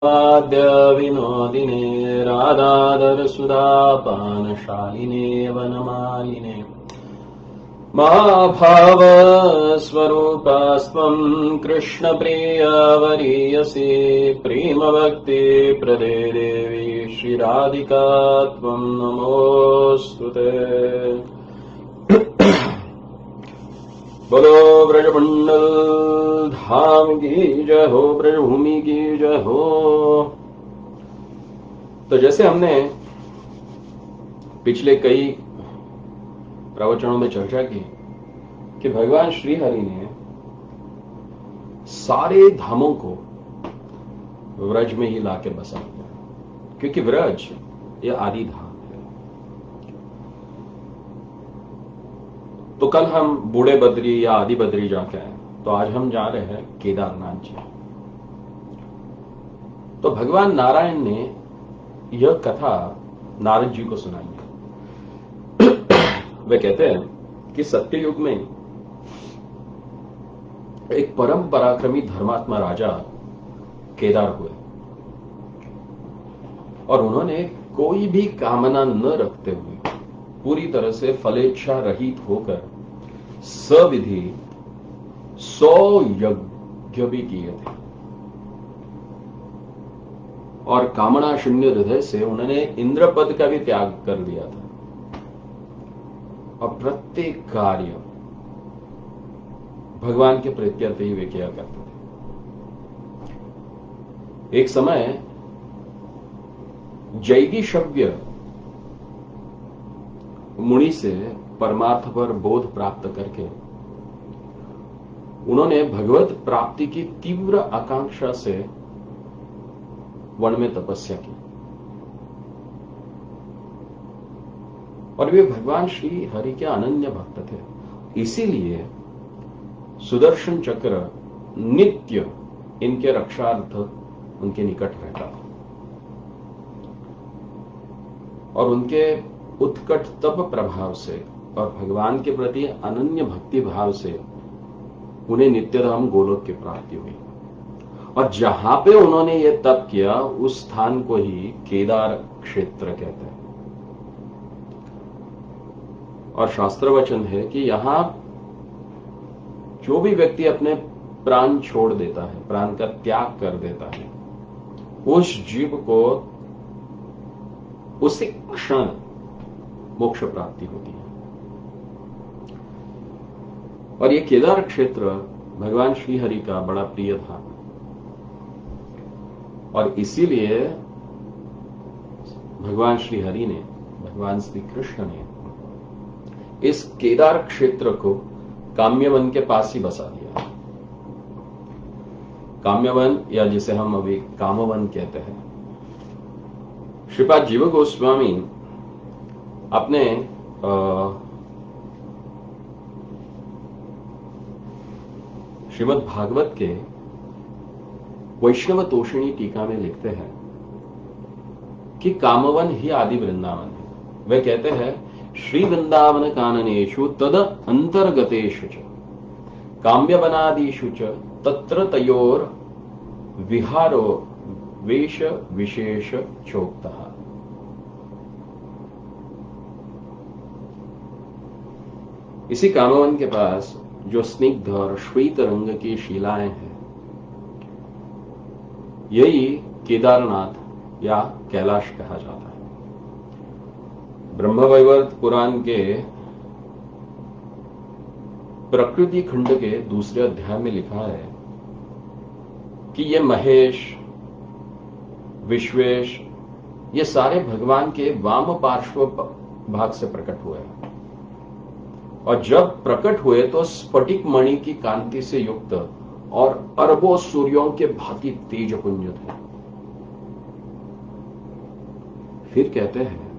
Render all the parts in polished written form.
वाद्य विनोदिने राधाधरसुधापानशालिने वनमालिने महाभावस्वरूपास्त्वं कृष्णप्रियवरीयसी प्रेमभक्तिप्रदे देवी श्रीराधिका त्वं नमोऽस्तु ते। बोलो ब्रजमंडल धाम की जय हो, ब्रजभूमि की जय हो। तो जैसे हमने पिछले कई प्रवचनों में चर्चा की कि भगवान श्री हरि ने सारे धामों को व्रज में ही लाके बसा दिया, क्योंकि व्रज ये आदि धाम है। तो कल हम बूढ़े बद्री या आदि बद्री जाके आए, तो आज हम जा रहे हैं केदारनाथ जी। तो भगवान नारायण ने यह कथा नारद जी को सुनाई है। वे कहते हैं कि सत्ययुग में एक परम पराक्रमी धर्मात्मा राजा केदार हुए और उन्होंने कोई भी कामना न रखते हुए पूरी तरह से फलेच्छा रहित होकर सविधि 100 यज्ञ भी किए थे और कामना शून्य हृदय से उन्होंने इंद्रपद का भी त्याग कर दिया था और प्रत्येक कार्य भगवान के प्रत्यर्थ ही वे किया करते थे। एक समय जैगीषव्य मुनि से परमार्थ पर बोध प्राप्त करके उन्होंने भगवत प्राप्ति की तीव्र आकांक्षा से वन में तपस्या की और वे भगवान श्री हरि के अनन्य भक्त थे। इसीलिए सुदर्शन चक्र नित्य इनके रक्षार्थ उनके निकट रहता था और उनके उत्कट तप प्रभाव से और भगवान के प्रति अनन्य भक्ति भाव से उन्हें नित्यधाम गोलोक की प्राप्ति हुई और जहां पे उन्होंने ये तप किया उस स्थान को ही केदार क्षेत्र कहते हैं। और शास्त्र वचन है कि यहां जो भी व्यक्ति अपने प्राण छोड़ देता है, प्राण का त्याग कर देता है, उस जीव को उसी क्षण मोक्ष प्राप्ति होती है। और ये केदार क्षेत्र भगवान श्री हरि का बड़ा प्रिय धाम और इसीलिए भगवान श्री हरि ने, भगवान श्री कृष्ण ने इस केदार क्षेत्र को काम्यवन के पास ही बसा दिया। काम्यवन या जिसे हम अभी कामवन कहते हैं। श्रीपाद जीव गोस्वामी अपने श्रीमद् भागवत के वैष्णव तोषिणी टीका में लिखते हैं कि कामवन ही आदि वृंदावन है। वे कहते हैं श्री वृंदावन काननेषु तद अंतर्गतेषु च काम्यवनादिषु च तत्र तयोर विहारो वेश विशेष चोक्तः। इसी कामवन के पास जो स्निग्ध और श्वेत रंग की शिलाएं हैं, यही केदारनाथ या कैलाश कहा जाता है। ब्रह्मवैवर्त पुराण के प्रकृति खंड के दूसरे अध्याय में लिखा है कि ये महेश, विश्वेश, ये सारे भगवान के वाम पार्श्व भाग से प्रकट हुए हैं और जब प्रकट हुए तो स्फटिक मणि की कांति से युक्त और अरबों सूर्यों के भांति तेजपुंज थे। फिर कहते हैं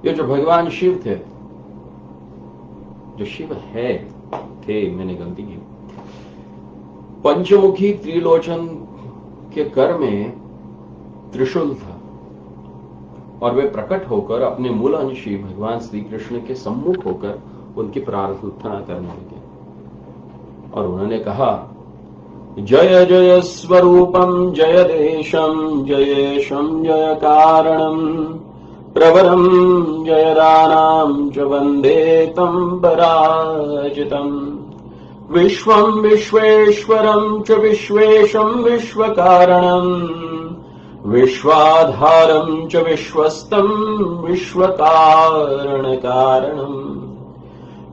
ये जो भगवान शिव थे, जो शिव है थे, मैंने गलती की, पंचमुखी त्रिलोचन के कर में त्रिशूल था और वे प्रकट होकर अपने मूल अंशी भगवान श्री कृष्ण के सम्मुख होकर उनकी प्रार्थना करने लगे। और उन्होंने कहा, जय जय स्वरूपम जय देशम जयेशम जय कारणम प्रवरम जय दानाम च वंदे तम पराजितम विश्वम विश्वेश्वरम च विश्वेशम विश्वकारणम विश्वाधारम च विश्वस्तम विश्वकारण कारणम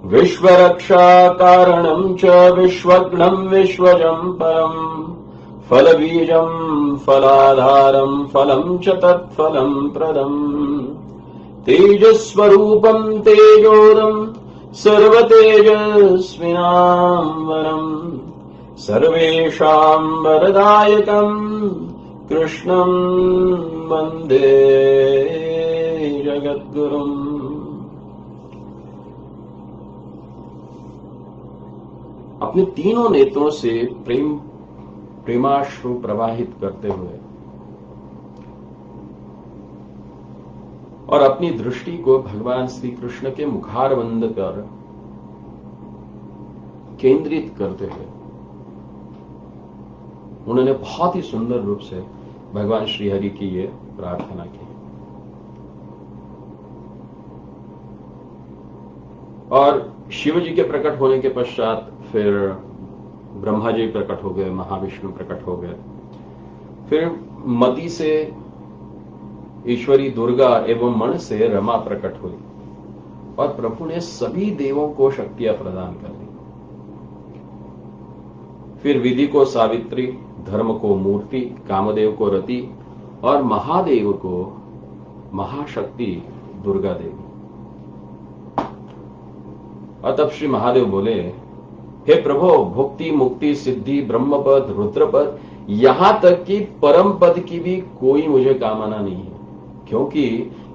विश्वरक्षा कारणम च विश्वघ्नम विश्वजं परम फलबीजं फलाधारम फलं च तत्फलं प्रदम तेजस्वरूपं तेजोदं सर्वतेजस्विनां वरं सर्वेषां वरदायकं कृष्णं वन्दे जगद्गुरुम्। अपने तीनों नेत्रों से प्रेमाश्रु प्रवाहित करते हुए और अपनी दृष्टि को भगवान श्री कृष्ण के मुखारविंद पर केंद्रित करते हुए उन्होंने बहुत ही सुंदर रूप से भगवान श्री हरि की ये प्रार्थना की। और शिव जी के प्रकट होने के पश्चात फिर ब्रह्मा जी प्रकट हो गए, महाविष्णु प्रकट हो गए, फिर मति से ईश्वरी दुर्गा एवं मन से रमा प्रकट हुई और प्रभु ने सभी देवों को शक्तियां प्रदान कर दी। फिर विधि को सावित्री, धर्म को मूर्ति, कामदेव को रति और महादेव को महाशक्ति दुर्गा देवी। और तब श्री महादेव बोले, हे प्रभु, भुक्ति मुक्ति सिद्धि ब्रह्मपद रुद्रपद यहां तक कि परम पद की भी कोई मुझे कामना नहीं है, क्योंकि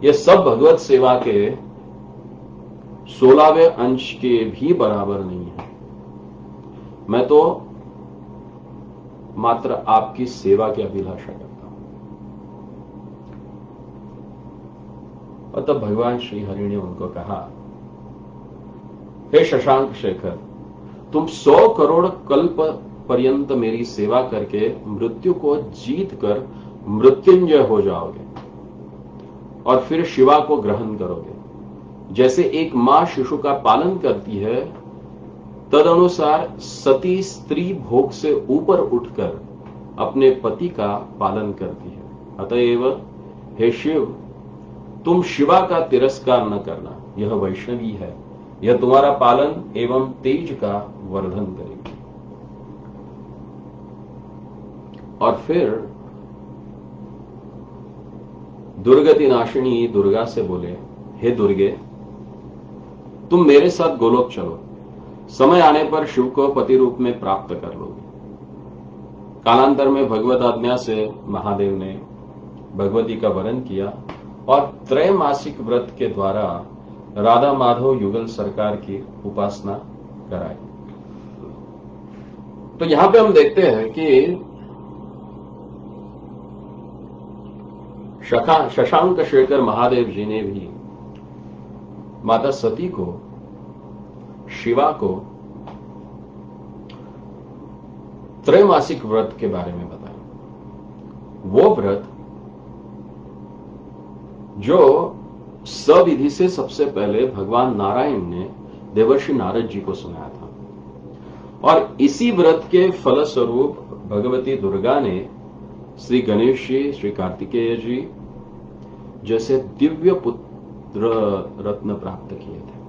ये सब भगवत सेवा के 16वें अंश के भी बराबर नहीं है। मैं तो मात्र आपकी सेवा की अभिलाषा करता हूं। और तब भगवान श्री हरि ने उनको कहा, हे शशांक शेखर, तुम 100 करोड़ कल्प पर्यंत मेरी सेवा करके मृत्यु को जीत कर मृत्युंजय हो जाओगे और फिर शिवा को ग्रहण करोगे। जैसे एक मां शिशु का पालन करती है, तदनुसार सती स्त्री भोग से ऊपर उठकर अपने पति का पालन करती है। अतएव हे शिव, तुम शिवा का तिरस्कार न करना, यह वैष्णवी है, यह तुम्हारा पालन एवं तेज का वर्धन करेगी। और फिर दुर्गति नाशिनी दुर्गा से बोले, हे दुर्गे, तुम मेरे साथ गोलोक चलो, समय आने पर शिव को पति रूप में प्राप्त कर लोगे। कालांतर में भगवत आज्ञा से महादेव ने भगवती का वरण किया और त्रैमासिक व्रत के द्वारा राधा माधव युगल सरकार की उपासना कराई। तो यहां पे हम देखते हैं कि शशांक शेखर महादेव जी ने भी माता सती को, शिवा को त्रैमासिक व्रत के बारे में बताया। वो व्रत जो सविधि से सबसे पहले भगवान नारायण ने देवर्षि नारद जी को सुनाया था और इसी व्रत के फलस्वरूप भगवती दुर्गा ने श्री गणेश जी, श्री कार्तिकेय जी जैसे दिव्य पुत्र रत्न प्राप्त किए थे।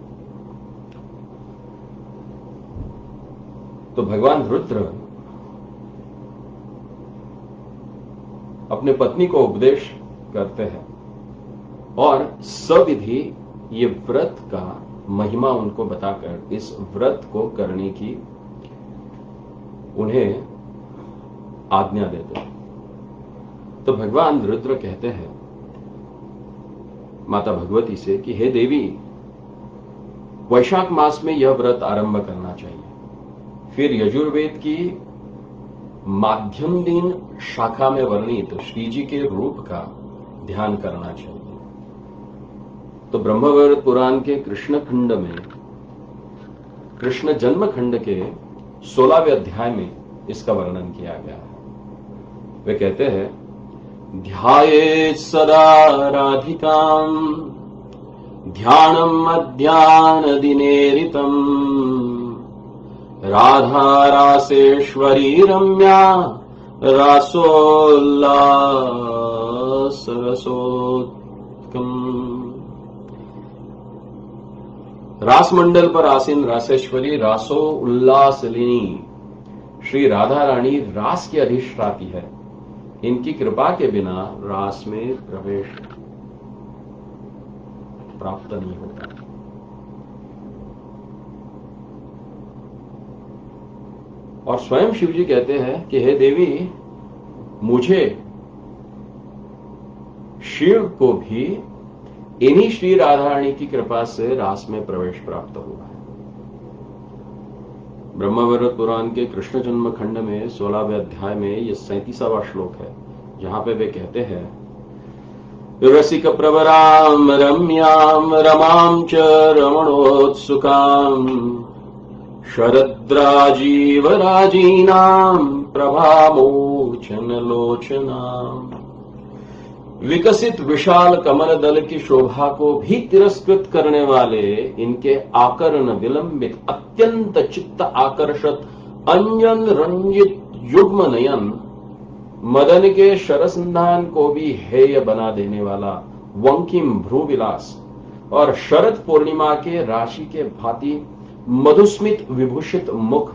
तो भगवान रुद्र अपने पत्नी को उपदेश करते हैं और सविधि ये व्रत का महिमा उनको बताकर इस व्रत को करने की उन्हें आज्ञा देते हैं। तो भगवान रुद्र कहते हैं माता भगवती से कि हे देवी, वैशाख मास में यह व्रत आरंभ करना चाहिए। फिर यजुर्वेद की माध्यम दिन शाखा में वर्णित श्री जी के रूप का ध्यान करना चाहिए। तो ब्रह्मवैवर्त पुराण के कृष्ण खंड में, कृष्ण जन्म खंड के 16वें अध्याय में इसका वर्णन किया गया है। वे कहते हैं, ध्यायेत् सदा राधिकाम् ध्यानम् मध्याह्नदिनेरितम् राधा रासेश्वरी रम्या रासोल्लासरसोत्कम्। रास मंडल पर आसीन रासेश्वरी रासो उल्लासलिनी श्री राधा रानी रास की अधिष्ठाती है। इनकी कृपा के बिना रास में प्रवेश प्राप्त नहीं होता। और स्वयं शिव जी कहते हैं कि हे देवी, मुझे शिव को भी इन्हीं श्री राधा रानी की कृपा से रास में प्रवेश प्राप्त हुआ है। ब्रह्मवैवर्त पुराण के कृष्ण जन्म खंड में 16वें अध्याय में यह 37वां श्लोक है, जहां पे वे कहते हैं, रसिक प्रवराम रम्याम रमाम च रमणोत्सुकाम शरद्राजीव राजीनाम प्रभामोचन लोचनाम। विकसित विशाल कमल दल की शोभा को भी तिरस्कृत करने वाले इनके आकर्ण विलंबित अत्यंत चित्त आकर्षक अंजन रंजित युग्म नयन मदन के शरसंधान को भी हेय बना देने वाला वंकिम भ्रूविलास और शरद पूर्णिमा के राशि के भांति मधुस्मित विभूषित मुख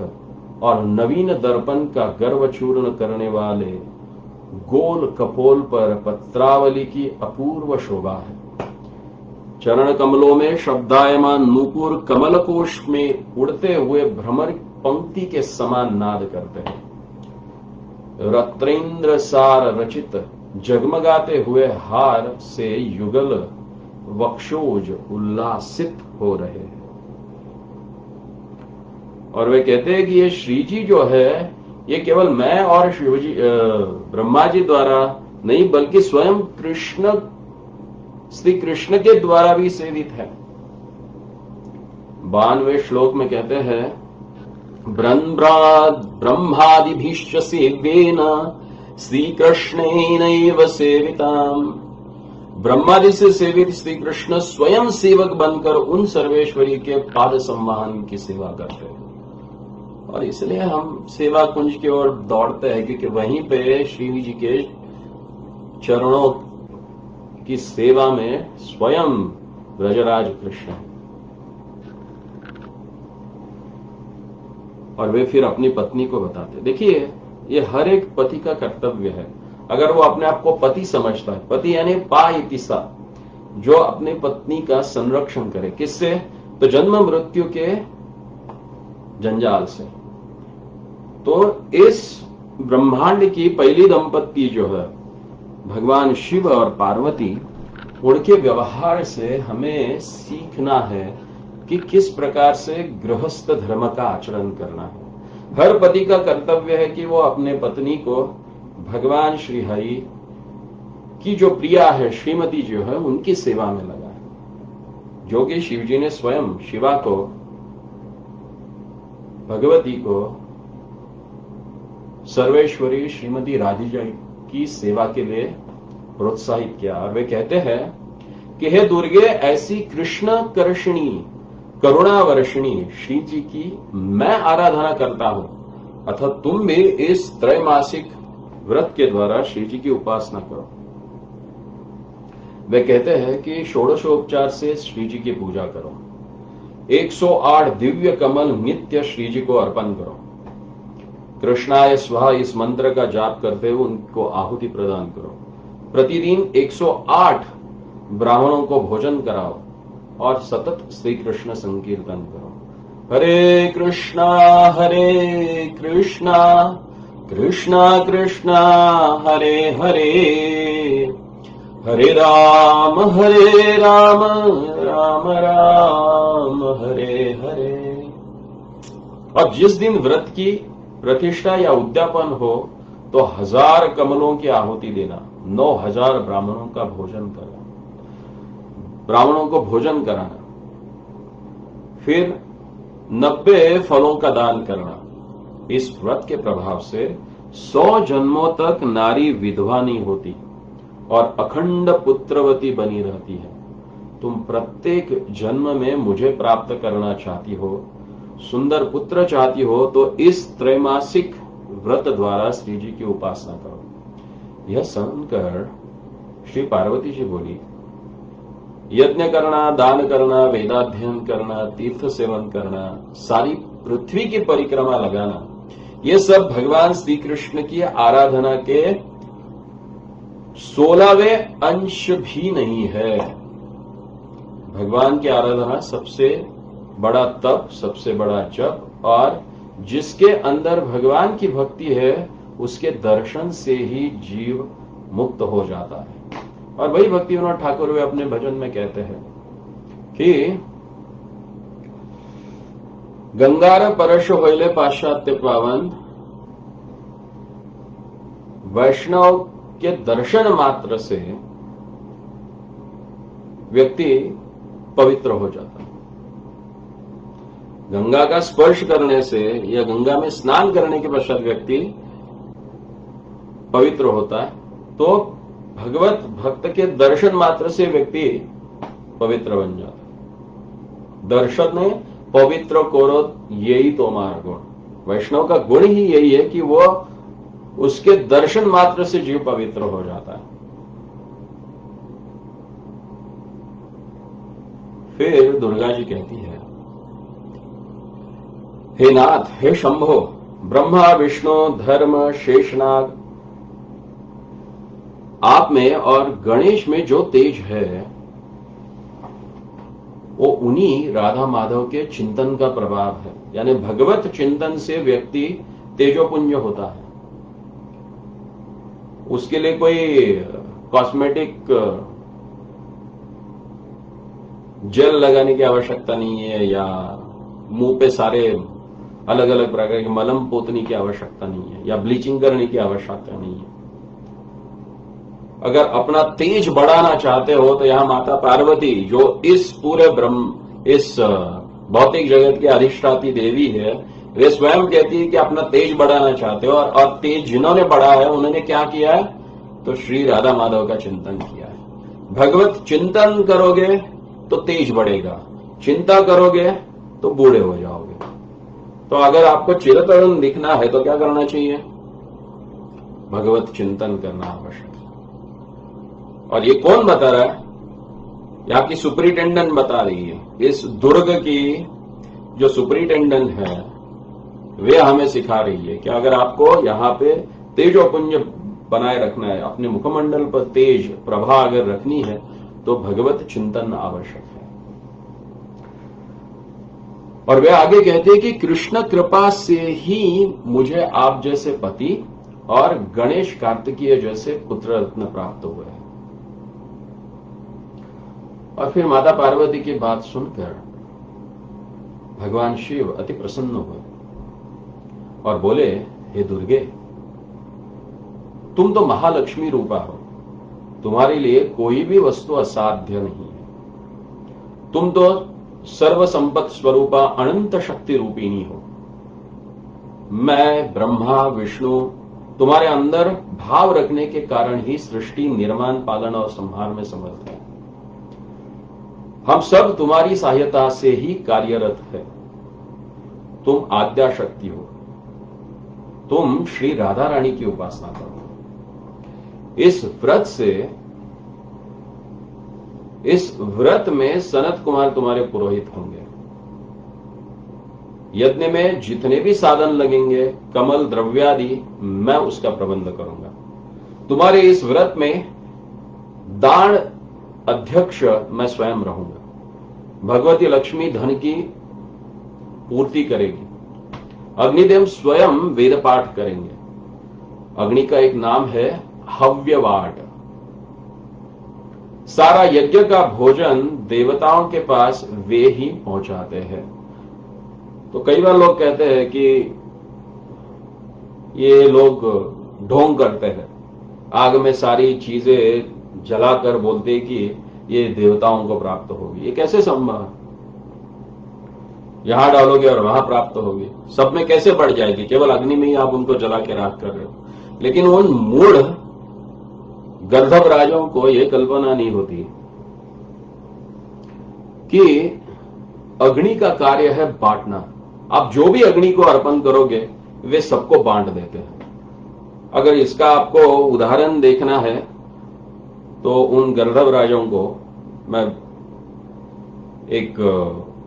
और नवीन दर्पण का गर्व चूर्ण करने वाले गोल कपोल पर पत्रावली की अपूर्व शोभा है। चरण कमलों में शब्दायमान नूपुर कमलकोश में उड़ते हुए भ्रमर पंक्ति के समान नाद करते हैं। रत्नेन्द्र सार रचित जगमगाते हुए हार से युगल वक्षोज उल्लासित हो रहे हैं। और वे कहते हैं कि ये श्री जी जो है, ये केवल मैं और शिवजी ब्रह्मा जी द्वारा नहीं, बल्कि स्वयं कृष्ण श्री कृष्ण के द्वारा भी सेवित है। 92वें श्लोक में कहते हैं, ब्रह्मादिभिश्च सेव्येन श्री कृष्णेनैव सेविताम्। ब्रह्मादि से सेवित श्री कृष्ण स्वयं सेवक बनकर उन सर्वेश्वरी के पाद संवाहन की सेवा करते हैं। और इसलिए हम सेवा कुंज की ओर दौड़ते हैं, क्योंकि वहीं पे श्री जी के चरणों की सेवा में स्वयं ब्रजराज कृष्ण, और वे फिर अपनी पत्नी को बताते। देखिए, ये हर एक पति का कर्तव्य है, अगर वो अपने आप को पति समझता है। पति यानी पाइतिसा, जो अपनी पत्नी का संरक्षण करे। किससे? तो जन्म मृत्यु के जंजाल से। तो इस ब्रह्मांड की पहली दंपत्ति जो है भगवान शिव और पार्वती, उनके व्यवहार से हमें सीखना है कि किस प्रकार से गृहस्थ धर्म का आचरण करना है। हर पति का कर्तव्य है कि वो अपने पत्नी को भगवान श्री हरि की जो प्रिया है श्रीमती जो है, उनकी सेवा में लगाए, जो कि शिव जी ने स्वयं शिवा को, भगवती को सर्वेश्वरी श्रीमती राधिका की सेवा के लिए प्रोत्साहित किया। और वे कहते हैं कि हे दुर्गे, ऐसी कृष्ण कर्षिणी करुणा वर्षिणी श्री जी की मैं आराधना करता हूं, अतः तुम भी इस त्रैमासिक व्रत के द्वारा श्री जी की उपासना करो। वे कहते हैं कि षोडशोपचार से श्री जी की पूजा करो। 108 दिव्य कमल नित्य श्री जी को अर्पण करो। कृष्णाय स्वाहा इस मंत्र का जाप करते हुए उनको आहुति प्रदान करो। प्रतिदिन 108 ब्राह्मणों को भोजन कराओ और सतत श्री कृष्ण संकीर्तन करो। हरे कृष्णा कृष्णा कृष्णा हरे हरे, हरे राम राम राम हरे हरे। और जिस दिन व्रत की प्रतिष्ठा या उद्यापन हो तो 1000 कमलों की आहुति देना, 9000 ब्राह्मणों का भोजन करना, ब्राह्मणों को भोजन कराना, फिर 90 फलों का दान करना, इस व्रत के प्रभाव से 100 जन्मों तक नारी विधवा नहीं होती और अखंड पुत्रवती बनी रहती है। तुम प्रत्येक जन्म में मुझे प्राप्त करना चाहती हो, सुंदर पुत्र चाहती हो, तो इस त्रैमासिक व्रत द्वारा श्री जी की उपासना करो। यह सुनकर श्री पार्वती जी बोली, यज्ञ करना, दान करना, वेदाध्ययन करना, तीर्थ सेवन करना, सारी पृथ्वी की परिक्रमा लगाना, ये सब भगवान श्री कृष्ण की आराधना के 16वें अंश भी नहीं है। भगवान की आराधना सबसे बड़ा तप, सबसे बड़ा जप, और जिसके अंदर भगवान की भक्ति है उसके दर्शन से ही जीव मुक्त हो जाता है। और वही भक्ति विनोद ठाकुर वे अपने भजन में कहते हैं कि गंगार परश होइले पाश्चात्य पावन, वैष्णव के दर्शन मात्र से व्यक्ति पवित्र हो जाता है। गंगा का स्पर्श करने से या गंगा में स्नान करने के पश्चात व्यक्ति पवित्र होता है, तो भगवत भक्त के दर्शन मात्र से व्यक्ति पवित्र बन जाता है। दर्शन ने पवित्र कोरो, यही तोमार गुण। वैष्णव का गुण ही यही है कि वो उसके दर्शन मात्र से जीव पवित्र हो जाता है। फिर दुर्गा जी कहती है, हे नाथ, हे शंभो, ब्रह्मा विष्णु धर्म शेषनाग, आप में और गणेश में जो तेज है वो उन्हीं राधा माधव के चिंतन का प्रभाव है। यानी भगवत चिंतन से व्यक्ति तेजोपुंज होता है। उसके लिए कोई कॉस्मेटिक जेल लगाने की आवश्यकता नहीं है, या मुंह पे सारे अलग अलग प्रकार के मलम पोतने की आवश्यकता नहीं है, या ब्लीचिंग करने की आवश्यकता नहीं है। अगर अपना तेज बढ़ाना चाहते हो तो यहां माता पार्वती, जो इस पूरे इस भौतिक जगत की अधिष्ठाती देवी है, वे स्वयं कहती है कि अपना तेज बढ़ाना चाहते हो, और तेज जिन्होंने बढ़ा है उन्होंने क्या किया है, तो श्री राधा माधव का चिंतन किया है। भगवत चिंतन करोगे तो तेज बढ़ेगा, चिंता करोगे तो बूढ़े हो जाओगे। तो अगर आपको चिरतरुण दिखना है तो क्या करना चाहिए, भगवत चिंतन करना आवश्यक है। और ये कौन बता रहा है, यहां की सुपरिटेंडेंट बता रही है। इस दुर्ग की जो सुपरिटेंडेंट है वे हमें सिखा रही है कि अगर आपको यहां पे तेजोपुंज बनाए रखना है, अपने मुखमंडल पर तेज प्रभा अगर रखनी है, तो भगवत चिंतन आवश्यक है। और वे आगे कहते हैं कि कृष्ण कृपा से ही मुझे आप जैसे पति और गणेश कार्तिकीय जैसे पुत्र रत्न प्राप्त हुए हैं। और फिर माता पार्वती की बात सुनकर भगवान शिव अति प्रसन्न हुए और बोले, हे दुर्गे, तुम तो महालक्ष्मी रूपा हो, तुम्हारे लिए कोई भी वस्तु असाध्य नहीं है। तुम तो सर्व संपत्ति स्वरूपा अनंत शक्ति रूपिणी हो। मैं ब्रह्मा विष्णु तुम्हारे अंदर भाव रखने के कारण ही सृष्टि निर्माण पालन और संहार में समर्थ है। हम सब तुम्हारी सहायता से ही कार्यरत है। तुम आद्या शक्ति हो। तुम श्री राधा रानी की उपासना करो। इस व्रत में सनत कुमार तुम्हारे पुरोहित होंगे। यज्ञ में जितने भी साधन लगेंगे, कमल द्रव्यादि, मैं उसका प्रबंध करूंगा। तुम्हारे इस व्रत में दान अध्यक्ष मैं स्वयं रहूंगा। भगवती लक्ष्मी धन की पूर्ति करेगी। अग्निदेव स्वयं वेद पाठ करेंगे। अग्नि का एक नाम है हव्यवाट। सारा यज्ञ का भोजन देवताओं के पास वे ही पहुंचाते हैं। तो कई बार लोग कहते हैं कि ये लोग ढोंग करते हैं, आग में सारी चीजें जलाकर बोलते हैं कि ये देवताओं को प्राप्त होगी। ये कैसे संभव है? यहां डालोगे और वहां प्राप्त होगी, सब में कैसे बढ़ जाएगी? केवल अग्नि में ही आप उनको जला के राख कर रहे हो। लेकिन उन मूढ़ गर्दभ राजों को यह कल्पना नहीं होती कि अग्नि का कार्य है बांटना। आप जो भी अग्नि को अर्पण करोगे वे सबको बांट देते हैं। अगर इसका आपको उदाहरण देखना है तो उन गर्दभ राजों को मैं एक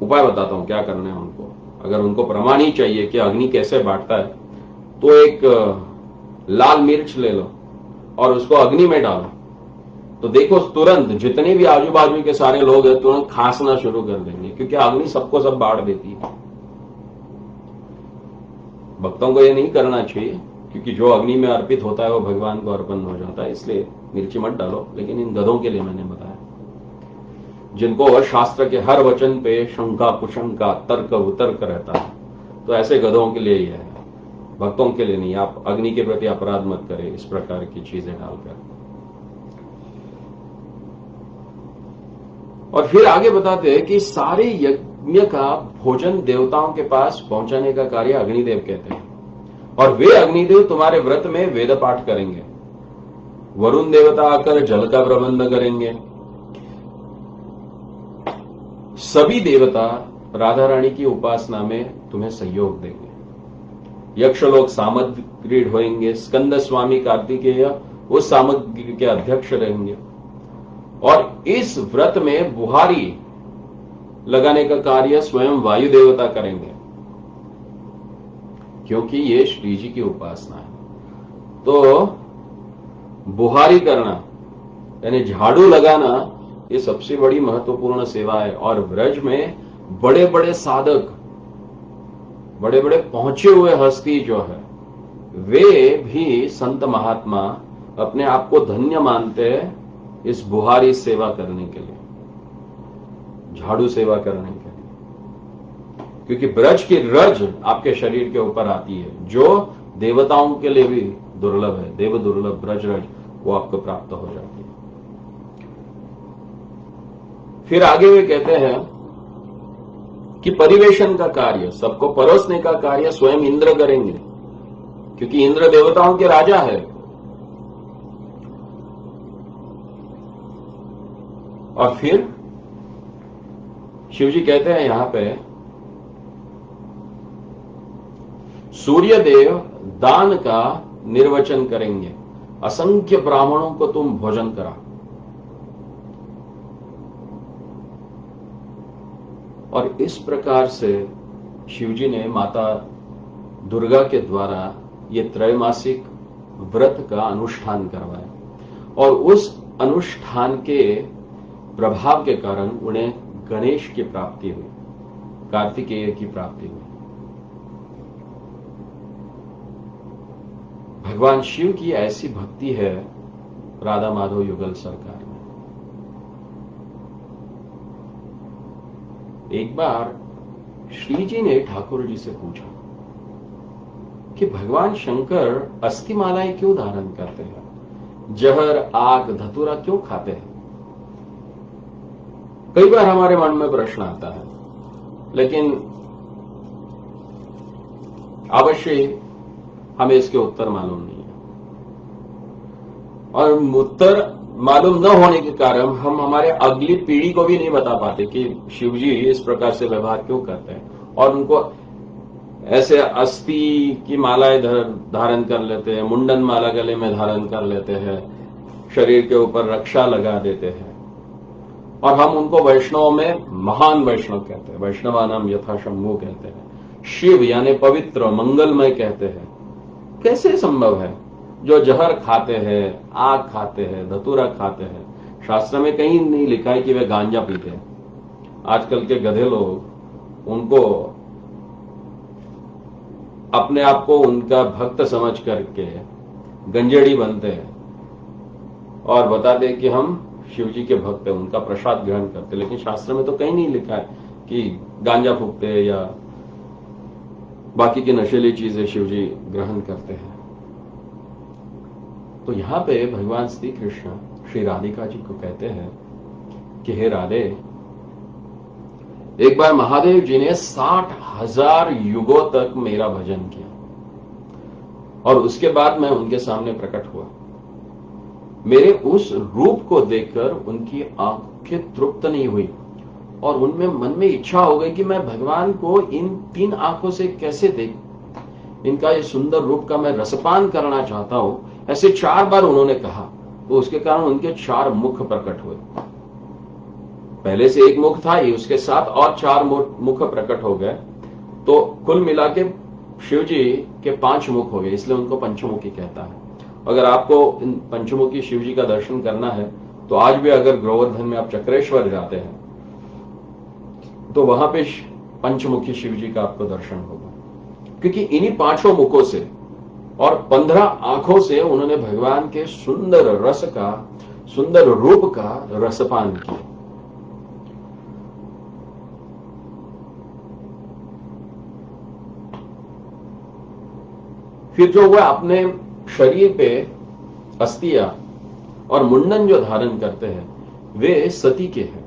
उपाय बताता हूं क्या करना है उनको। अगर उनको प्रमाण ही चाहिए कि अग्नि कैसे बांटता है, तो एक लाल मिर्च ले लो और उसको अग्नि में डालो, तो देखो तुरंत जितने भी आजू बाजू के सारे लोग हैं तुरंत खांसना शुरू कर देंगे, क्योंकि अग्नि सबको सब बांट देती है। भक्तों को यह नहीं करना चाहिए, क्योंकि जो अग्नि में अर्पित होता है वो भगवान को अर्पण हो जाता है, इसलिए मिर्ची मत डालो। लेकिन इन गधों के लिए मैंने बताया, जिनको शास्त्र के हर वचन पे शंका कुशंका तर्क वितर्क रहता है, तो ऐसे गधों के लिए यह है, भक्तों के लिए नहीं। आप अग्नि के प्रति अपराध मत करें इस प्रकार की चीजें डालकर। और फिर आगे बताते हैं कि सारे यज्ञ का भोजन देवताओं के पास पहुंचाने का कार्य अग्निदेव कहते हैं, और वे अग्निदेव तुम्हारे व्रत में वेद पाठ करेंगे। वरुण देवता आकर जल का प्रबंध करेंगे। सभी देवता राधा रानी की उपासना में तुम्हें सहयोग देंगे। यक्ष लोग सामग्री ढोएंगे। स्कंद स्वामी कार्तिकेय उस सामग्री के अध्यक्ष रहेंगे। और इस व्रत में बुहारी लगाने का कार्य स्वयं वायु देवता करेंगे, क्योंकि ये श्री जी की उपासना है। तो बुहारी करना यानी झाड़ू लगाना ये सबसे बड़ी महत्वपूर्ण सेवा है। और ब्रज में बड़े बड़े साधक, बड़े बड़े पहुंचे हुए हस्ती जो है, वे भी संत महात्मा अपने आप को धन्य मानते हैं इस बुहारी सेवा करने के लिए, झाड़ू सेवा करने के लिए, क्योंकि ब्रज की रज आपके शरीर के ऊपर आती है, जो देवताओं के लिए भी दुर्लभ है। देव दुर्लभ ब्रज रज वो आपको प्राप्त हो जाती है। फिर आगे वे कहते हैं कि परिवेशन का कार्य, सबको परोसने का कार्य स्वयं इंद्र करेंगे, क्योंकि इंद्र देवताओं के राजा है। और फिर शिवजी कहते हैं यहां पे, सूर्यदेव दान का निर्वचन करेंगे। असंख्य ब्राह्मणों को तुम भोजन करा। और इस प्रकार से शिवजी ने माता दुर्गा के द्वारा ये त्रैमासिक व्रत का अनुष्ठान करवाया, और उस अनुष्ठान के प्रभाव के कारण उन्हें गणेश की प्राप्ति हुई, कार्तिकेय की प्राप्ति हुई। भगवान शिव की ऐसी भक्ति है राधा माधव युगल सरकार में। एक बार श्री जी ने ठाकुर जी से पूछा कि भगवान शंकर अस्थि मालाएं क्यों धारण करते हैं, जहर आग धतूरा क्यों खाते हैं? कई बार हमारे मन में प्रश्न आता है, लेकिन अवश्य हमें इसके उत्तर मालूम नहीं है। और उत्तर मालूम न होने के कारण हम हमारे अगली पीढ़ी को भी नहीं बता पाते कि शिवजी इस प्रकार से व्यवहार क्यों करते हैं। और उनको ऐसे अस्थि की मालाएं धारण कर लेते हैं, मुंडन माला गले में धारण कर लेते हैं, शरीर के ऊपर रक्षा लगा देते हैं, और हम उनको वैष्णव में महान वैष्णव कहते हैं, वैष्णवानाम यथा शंभु कहते हैं, शिव यानी पवित्र मंगलमय कहते हैं। कैसे संभव है? जो जहर खाते हैं, आग खाते हैं, धतूरा खाते हैं, शास्त्र में कहीं नहीं लिखा है कि वे गांजा पीते हैं। आजकल के गधे लोग उनको अपने आप को उनका भक्त समझ करके गंजेड़ी बनते हैं और बताते हैं कि हम शिव जी के भक्त हैं, उनका प्रसाद ग्रहण करते, लेकिन शास्त्र में तो कहीं नहीं लिखा है कि गांजा फूकते हैं या बाकी की नशीली चीजें शिव जी ग्रहण करते हैं। तो यहां पे भगवान श्री कृष्ण श्री राधिका जी को कहते हैं कि हे राधे, एक बार महादेव जी ने 60,000 युगों तक मेरा भजन किया और उसके बाद मैं उनके सामने प्रकट हुआ। मेरे उस रूप को देखकर उनकी आंखें तृप्त नहीं हुई और उनमें मन में इच्छा हो गई कि मैं भगवान को इन 3 आंखों से कैसे देख, इनका ये सुंदर रूप का मैं रसपान करना चाहता हूं। ऐसे 4 बार उन्होंने कहा, तो उसके कारण उनके 4 मुख प्रकट हुए। पहले से 1 मुख था ही, उसके साथ और 4 मुख प्रकट हो गए, तो कुल मिला के शिव जी के 5 मुख हो गए, इसलिए उनको पंचमुखी कहता है। अगर आपको इन पंचमुखी शिव जी का दर्शन करना है तो आज भी अगर गोवर्धन में आप चक्रेश्वर जाते हैं तो वहां पे पंचमुखी शिव जी का आपको दर्शन होगा, क्योंकि इन्हीं 5 मुखों से और 15 आंखों से उन्होंने भगवान के सुंदर रस का, सुंदर रूप का रसपान किया। फिर जो वह अपने शरीर पे अस्थियां और मुंडन जो धारण करते हैं वे सती के हैं,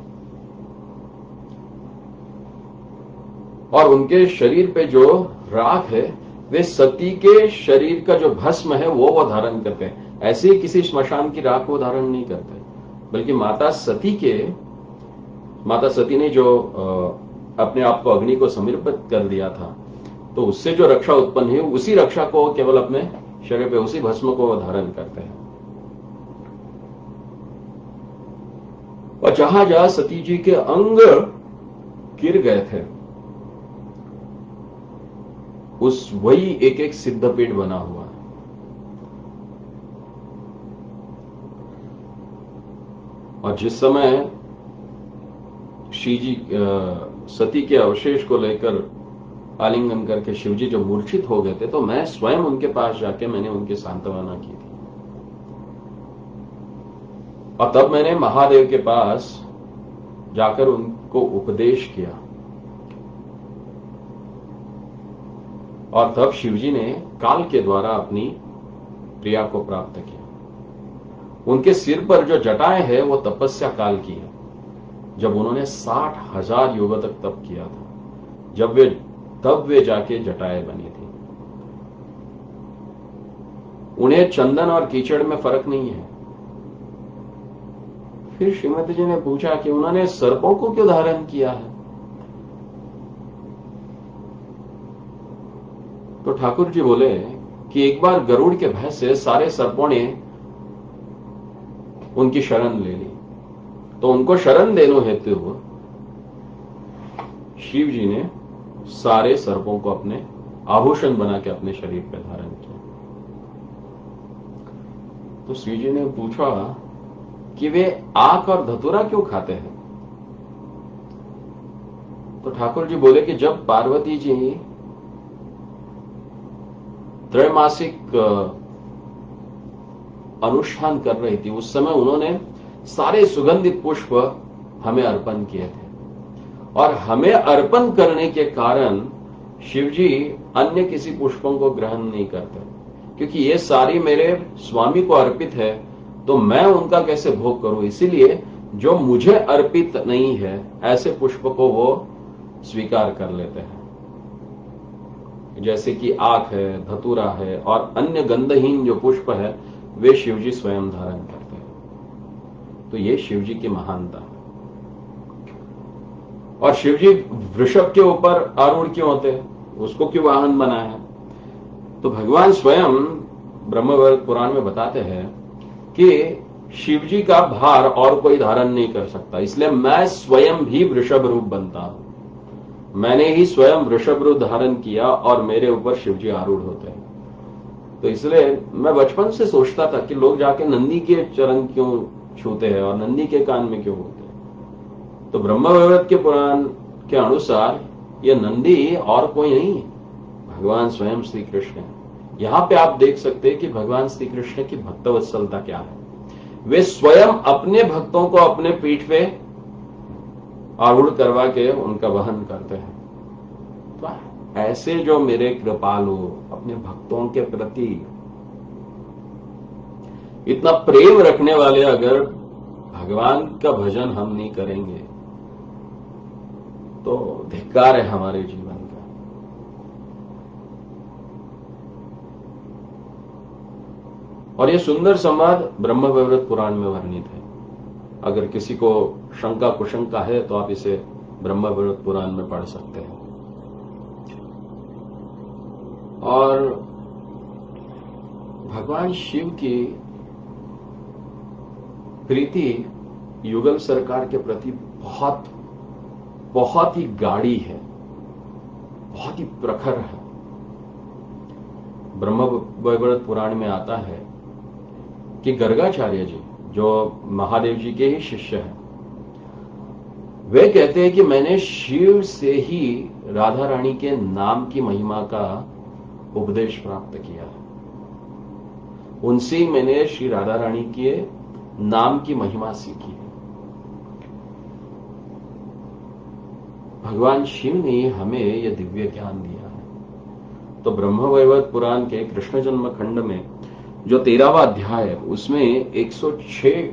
और उनके शरीर पे जो राख है वे सती के शरीर का जो भस्म है वो धारण करते हैं। ऐसे ही किसी श्मशान की राख वो धारण नहीं करते, बल्कि माता सती ने जो अपने आप को अग्नि को समर्पित कर दिया था, तो उससे जो रक्षा उत्पन्न हुई उसी रक्षा को केवल अपने शरीर पे, उसी भस्म को धारण करते हैं। और जहां जहां सती जी के अंग गिर गए थे उस वही एक एक सिद्धपीठ बना हुआ है। और जिस समय सती के अवशेष को लेकर आलिंगन करके शिवजी जो मूर्छित हो गए थे, तो मैं स्वयं उनके पास जाके मैंने उनकी सांत्वना की थी। और तब मैंने महादेव के पास जाकर उनको उपदेश किया, और तब शिवजी ने काल के द्वारा अपनी प्रिया को प्राप्त किया। उनके सिर पर जो जटाएं है वो तपस्या काल की है, जब उन्होंने 60,000 युगों तक तप किया था, तब वे जाके जटाएं बनी थी। उन्हें चंदन और कीचड़ में फर्क नहीं है। फिर श्रीमती जी ने पूछा कि उन्होंने सर्पों को क्यों धारण किया है? तो ठाकुर जी बोले कि एक बार गरुड़ के भय से सारे सर्पों ने उनकी शरण ले ली, तो उनको शरण देने हेतु शिव जी ने सारे सर्पों को अपने आभूषण बना के अपने शरीर पर धारण किया। तो शिव जी ने पूछा कि वे आक और धतूरा क्यों खाते हैं? तो ठाकुर जी बोले कि जब पार्वती जी त्रैमासिक अनुष्ठान कर रही थी, उस समय उन्होंने सारे सुगंधित पुष्प हमें अर्पण किए थे, और हमें अर्पण करने के कारण शिवजी अन्य किसी पुष्पों को ग्रहण नहीं करते, क्योंकि ये सारी मेरे स्वामी को अर्पित है, तो मैं उनका कैसे भोग करूं। इसीलिए जो मुझे अर्पित नहीं है ऐसे पुष्प को वो स्वीकार कर लेते हैं, जैसे कि आक है, धतूरा है और अन्य गंधहीन जो पुष्प है वे शिवजी स्वयं धारण करते हैं। तो ये शिवजी की महानता है। और शिवजी वृषभ के ऊपर आरूढ़ क्यों होते हैं, उसको क्यों वाहन बना है? तो भगवान स्वयं ब्रह्मवैवर्त पुराण में बताते हैं कि शिवजी का भार और कोई धारण नहीं कर सकता, इसलिए मैं स्वयं भी वृषभ रूप बनता हूं। मैंने ही स्वयं वृषभ रूप धारण किया और मेरे ऊपर शिवजी आरूढ़ होते हैं। तो इसलिए मैं बचपन से सोचता था कि लोग जाके नंदी के चरण क्यों छूते हैं और नंदी के कान में क्यों होते हैं। तो ब्रह्मवैवर्त के पुराण के अनुसार ये नंदी और कोई नहीं, भगवान स्वयं श्री कृष्ण है। यहां पे आप देख सकते हैं कि भगवान श्री कृष्ण की भक्तवत्सलता क्या है। वे स्वयं अपने भक्तों को अपने पीठ पे आरूढ़ करवा के उनका वहन करते हैं। तो ऐसे जो मेरे कृपालु अपने भक्तों के प्रति इतना प्रेम रखने वाले, अगर भगवान का भजन हम नहीं करेंगे तो धिक्कार है हमारे जीवन का। और यह सुंदर संवाद ब्रह्म वैवर्त पुराण में वर्णित है। अगर किसी को शंका कुशंका है तो आप इसे ब्रह्म वैवर्त पुराण में पढ़ सकते हैं। और भगवान शिव की प्रीति युगल सरकार के प्रति बहुत ही गाढ़ी है, बहुत ही प्रखर है। ब्रह्म वैवर्त पुराण में आता है कि गर्गाचार्य जी, जो महादेव जी के ही शिष्य हैं, वे कहते हैं कि मैंने शिव से ही राधा रानी के नाम की महिमा का उपदेश प्राप्त किया है। उनसे ही मैंने श्री राधा रानी के नाम की महिमा सीखी है। भगवान शिव ने हमें यह दिव्य ज्ञान दिया है। तो ब्रह्म वैवर्त पुराण के कृष्ण जन्म खंड में जो 13वां अध्याय है, उसमें 106,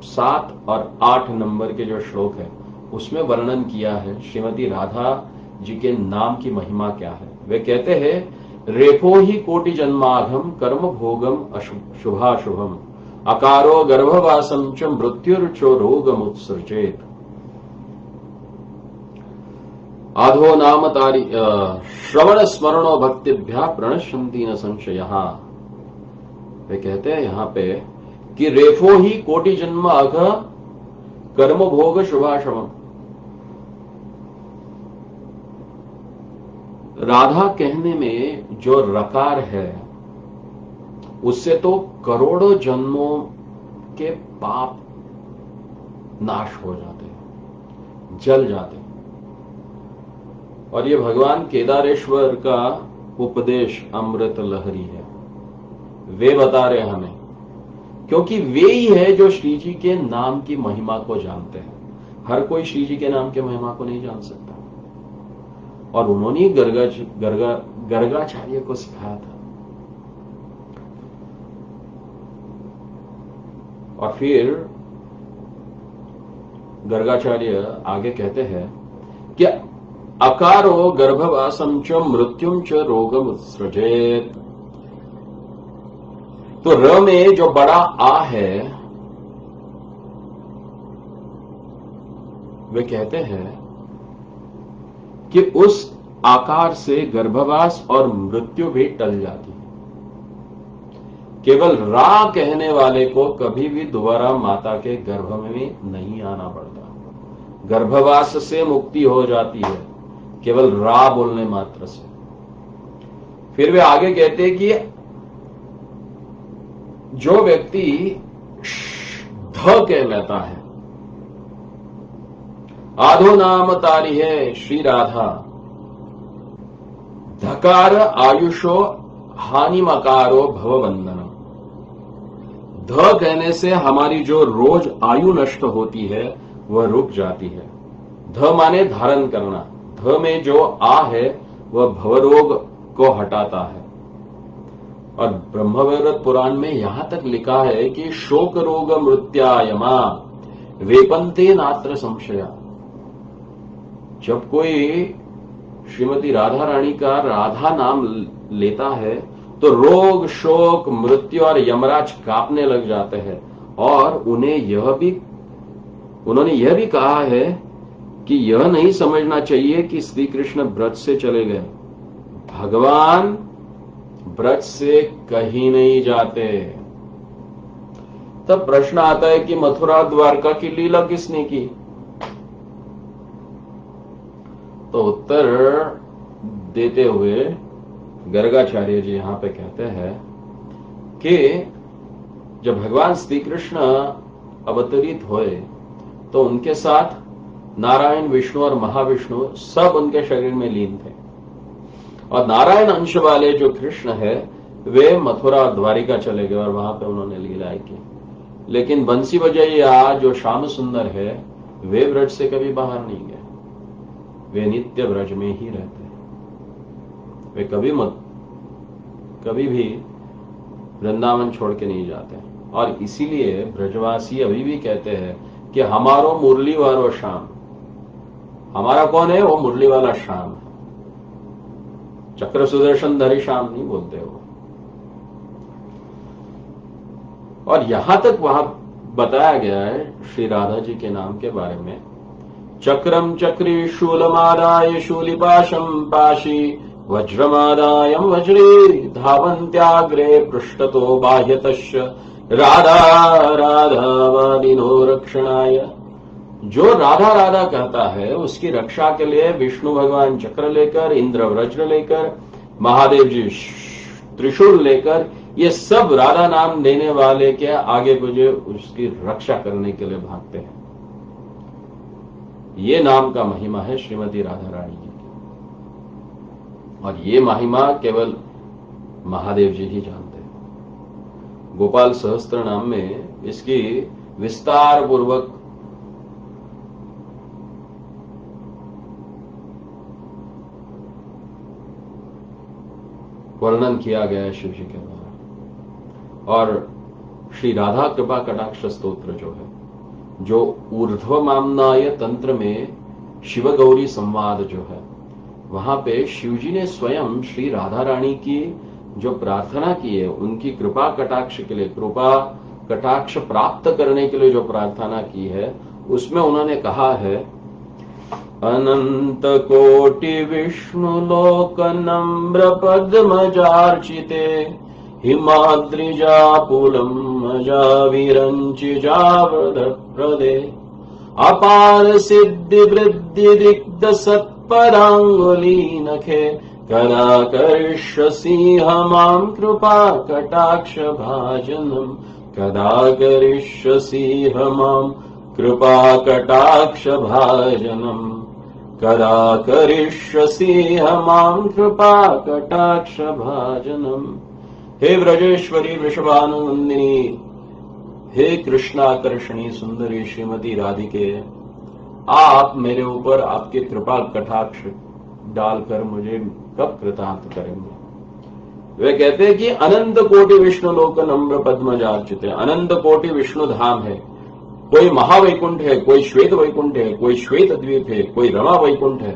7 और 8 नंबर के जो श्लोक है, उसमें वर्णन किया है श्रीमती राधा जी के नाम की महिमा क्या है। वे कहते हैं, रेफो ही कोटि जन्माघम कर्म भोगम शुभाशुभम अकारो गर्भवासम च मृत्युर्चो रोगमुत्सृजेत आधो नाम तारी श्रवण स्मरणो भक्तिभ्या प्रणश्यन्ति न संशयः। वे कहते हैं यहां पे कि रेफो ही कोटि जन्म अघ कर्म भोग शुभाशुभम। राधा कहने में जो रकार है, उससे तो करोड़ों जन्मों के पाप नाश हो जाते हैं, जल जाते हैं। और ये भगवान केदारेश्वर का उपदेश अमृत लहरी है। वे बता रहे हमें, क्योंकि वे ही है जो श्री जी के नाम की महिमा को जानते हैं। हर कोई श्री जी के नाम की महिमा को नहीं जान सकता। और उन्होंने गर्गाचार्य को सिखाया था। और फिर गर्गाचार्य आगे कहते हैं कि अकारो गर्भवासम च मृत्युम च रोगम उत्सृजेत। तो र में जो बड़ा आ है, वे कहते हैं कि उस आकार से गर्भवास और मृत्यु भी टल जाती है। केवल रा कहने वाले को कभी भी दोबारा माता के गर्भ में नहीं आना पड़ता। गर्भवास से मुक्ति हो जाती है केवल रा बोलने मात्र से। फिर वे आगे कहते हैं कि जो व्यक्ति ध कहलाता है, आधो नाम तारी है श्री राधा, धकार आयुषो हानिमकारो भवबंधनम। ध कहने से हमारी जो रोज आयु नष्ट होती है वह रुक जाती है। ध माने धारण करना। ध में जो आ है वह भवरोग को हटाता है। और ब्रह्मवैवर्त पुराण में यहां तक लिखा है कि शोक रोग मृत्यायमा वेपन्ते नात्र संशया। जब कोई श्रीमती राधा रानी का राधा नाम लेता है तो रोग, शोक, मृत्यु और यमराज कांपने लग जाते हैं। और उन्होंने यह भी कहा है कि यह नहीं समझना चाहिए कि श्री कृष्ण ब्रज से चले गए। भगवान ब्रज से कहीं नहीं जाते। तब प्रश्न आता है कि मथुरा द्वारका की लीला किसने की? तो उत्तर देते हुए गर्गाचार्य जी यहां पे कहते हैं कि जब भगवान श्री कृष्ण अवतरित हुए तो उनके साथ नारायण, विष्णु और महाविष्णु सब उनके शरीर में लीन थे। और नारायण अंश वाले जो कृष्ण है वे मथुरा द्वारिका चले गए और वहां पे उन्होंने लीलाएं की। लेकिन बंसी बजैया जो श्याम सुंदर है वे ब्रज से कभी बाहर नहीं गए। वे नित्य ब्रज में ही रहते हैं। वे कभी भी वृंदावन छोड़ के नहीं जाते। और इसीलिए ब्रजवासी अभी भी कहते हैं कि हमारो मुरली वारो श्याम, हमारा कौन है? वो मुरली वाला श्याम है, चक्र सुदर्शन धरी श्याम नहीं बोलते वो। और यहां तक वहां बताया गया है श्री राधा जी के नाम के बारे में, चक्रम चक्री शूलमादाय शूलिपाशम पाशी वज्रमादायम वज्रे धावन्त्याग्रे पृष्ठतो बाह्यतश्च राधा राधा वादिनो रक्षणाय। जो राधा राधा कहता है उसकी रक्षा के लिए विष्णु भगवान चक्र लेकर, इंद्र वज्र लेकर, महादेव जी त्रिशूल लेकर, ये सब राधा नाम देने वाले के आगे मुझे उसकी रक्षा करने के लिए भागते हैं। ये नाम का महिमा है श्रीमती राधा रानी जी की, और ये महिमा केवल महादेव जी ही जानते हैं। गोपाल सहस्त्र नाम में इसकी विस्तार पूर्वक वर्णन किया गया है शिव जी के द्वारा। और श्री राधा कृपा कटाक्ष स्तोत्र जो है, जो ऊर्ध्व मामनाय तंत्र में शिव गौरी संवाद जो है, वहां पे शिवजी ने स्वयं श्री राधा रानी की जो प्रार्थना की है, उनकी कृपा कटाक्ष के लिए, कृपा कटाक्ष प्राप्त करने के लिए जो प्रार्थना की है, उसमें उन्होंने कहा है, अनंत कोटि विष्णु लोक नम्र पद्मजार्चिते हिमाद्रिजा पुलम्मजा विरञ्चिजावृतप्रदे अपार सिद्धि वृद्धि दिग्ध सत्पदाङ्गुलीनखे कदा करिष्यसि मां कृपा कटाक्ष भाजनम् कदा करिष्यसि मां कृपा कटाक्ष भाजनम् कदा करिष्यसि मां कृपा कटाक्ष भाजनम्। हे व्रजेश्वरी वृषभानुनंदिनी, हे कृष्णाकर्षणी सुंदरी श्रीमती राधिके, आप मेरे ऊपर आपके कृपा कटाक्ष डालकर मुझे कब कृतांत करेंगे। वे कहते हैं कि अनंत कोटि विष्णु लोक नम्र पद्मजार्चित है, अनंत कोटि विष्णु धाम है, कोई महावैकुंठ है, कोई श्वेत वैकुंठ है, कोई श्वेत द्वीप है, कोई रमा वैकुंठ है,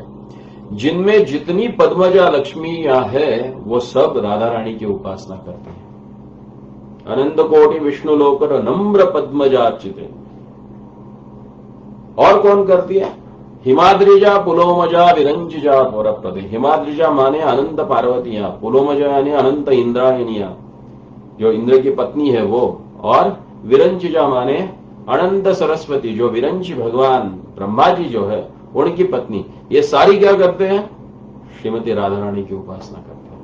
जिनमें जितनी पद्मजा लक्ष्मियां है वो सब राधा रानी की उपासना करते हैं। अनंत कोटि विष्णु लोक नम्र पद्मजार्चित। और कौन करती है? हिमाद्रिजा पुलोमजा विरंजिजा पौरप्रदे। हिमाद्रिजा माने अनंत पार्वतियां, पुलोमजा यानी अनंत इंद्रायनियां, जो इंद्र की पत्नी है वो, और विरंजिजा माने अनंत सरस्वती, जो विरंज भगवान ब्रह्मा जी जो है उनकी पत्नी। ये सारी क्या करते हैं? श्रीमती राधा रानी की उपासना करते हैं।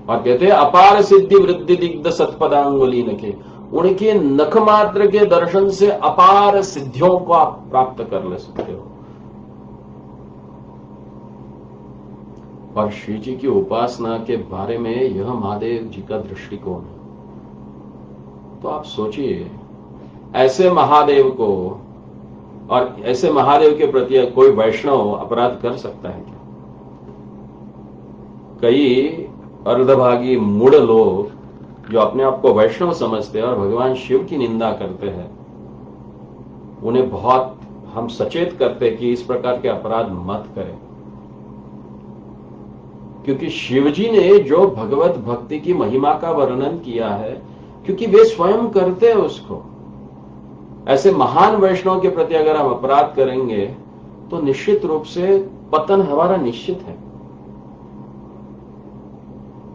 और कहते हैं अपार सिद्धि वृद्धि दिग्ध सत्पदांगुली नखे, उनके नख मात्र के दर्शन से अपार सिद्धियों को आप प्राप्त कर ले सकते हो। और श्री जी की उपासना के बारे में यह महादेव जी का दृष्टिकोण है। तो आप सोचिए, ऐसे महादेव को और ऐसे महादेव के प्रति कोई वैष्णव अपराध कर सकता है क्या? कई अर्धभागी मूढ़ लोग जो अपने आप को वैष्णव समझते हैं और भगवान शिव की निंदा करते हैं, उन्हें बहुत हम सचेत करते हैं कि इस प्रकार के अपराध मत करें, क्योंकि शिवजी ने जो भगवत भक्ति की महिमा का वर्णन किया है, क्योंकि वे स्वयं करते हैं उसको, ऐसे महान वैष्णव के प्रति अगर हम अपराध करेंगे तो निश्चित रूप से पतन हमारा निश्चित है।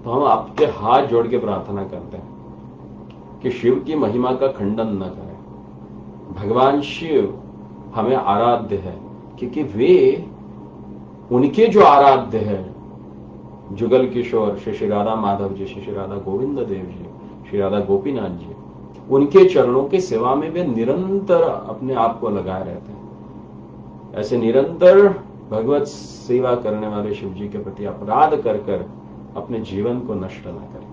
तो हम आपके हाथ जोड़ के प्रार्थना करते हैं कि शिव की महिमा का खंडन न करें। भगवान शिव हमें आराध्य है, क्योंकि वे उनके जो आराध्य है, जुगल किशोर श्री राधा माधव जी, श्री राधा गोविंद देव जी, श्री राधा गोपीनाथ जी, उनके चरणों की सेवा में वे निरंतर अपने आप को लगाए रहते हैं। ऐसे निरंतर भगवत सेवा करने वाले शिव जी के प्रति अपराध कर कर अपने जीवन को नष्ट न करें,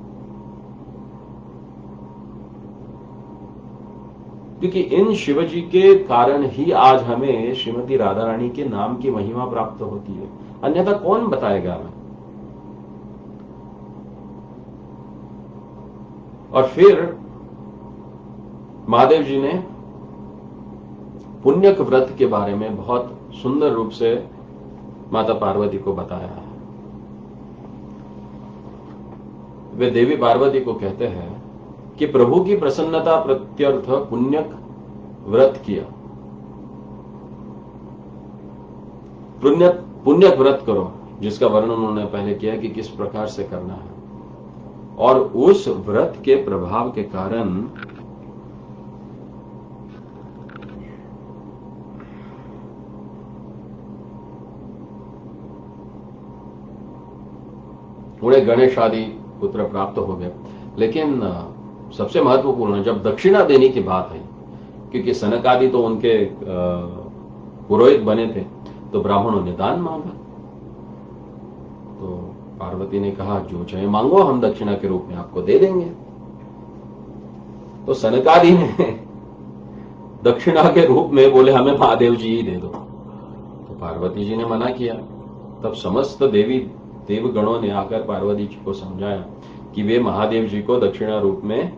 क्योंकि इन शिव जी के कारण ही आज हमें श्रीमती राधा रानी के नाम की महिमा प्राप्त होती है, अन्यथा कौन बताएगा हमें। और फिर महादेव जी ने पुण्यक व्रत के बारे में बहुत सुंदर रूप से माता पार्वती को बताया है। वे देवी पार्वती को कहते हैं कि प्रभु की प्रसन्नता प्रत्यर्थ पुण्यक व्रत किया, पुण्यक व्रत करो, जिसका वर्णन उन्होंने पहले किया कि किस प्रकार से करना है। और उस व्रत के प्रभाव के कारण उन्हें गणेश आदि पुत्र प्राप्त हो गए। लेकिन सबसे महत्वपूर्ण जब दक्षिणा देने की बात है, क्योंकि सनक आदि तो उनके पुरोहित बने थे, तो ब्राह्मणों ने दान मांगा। तो पार्वती ने कहा जो चाहे मांगो, हम दक्षिणा के रूप में आपको दे देंगे। तो सनकादि ने दक्षिणा के रूप में बोले हमें महादेव जी ही दे दो। तो पार्वती जी ने मना किया। तब समस्त देवगणों ने आकर पार्वती जी को समझाया कि वे महादेव जी को दक्षिणा रूप में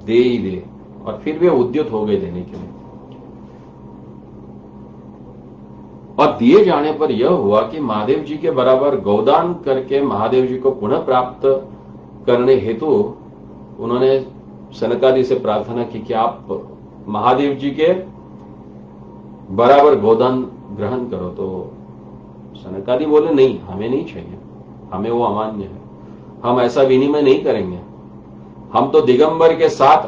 दे ही दे, और फिर वे उद्यत हो गए देने के लिए। और दिए जाने पर यह हुआ कि महादेव जी के बराबर गौदान करके महादेव जी को पुनः प्राप्त करने हेतु उन्होंने सनकादि से प्रार्थना की कि आप महादेव जी के बराबर गोदान ग्रहण करो। तो सनकादि बोले नहीं, हमें नहीं चाहिए, हमें वो अमान्य है, हम ऐसा विनिमय नहीं करेंगे, हम तो दिगंबर के साथ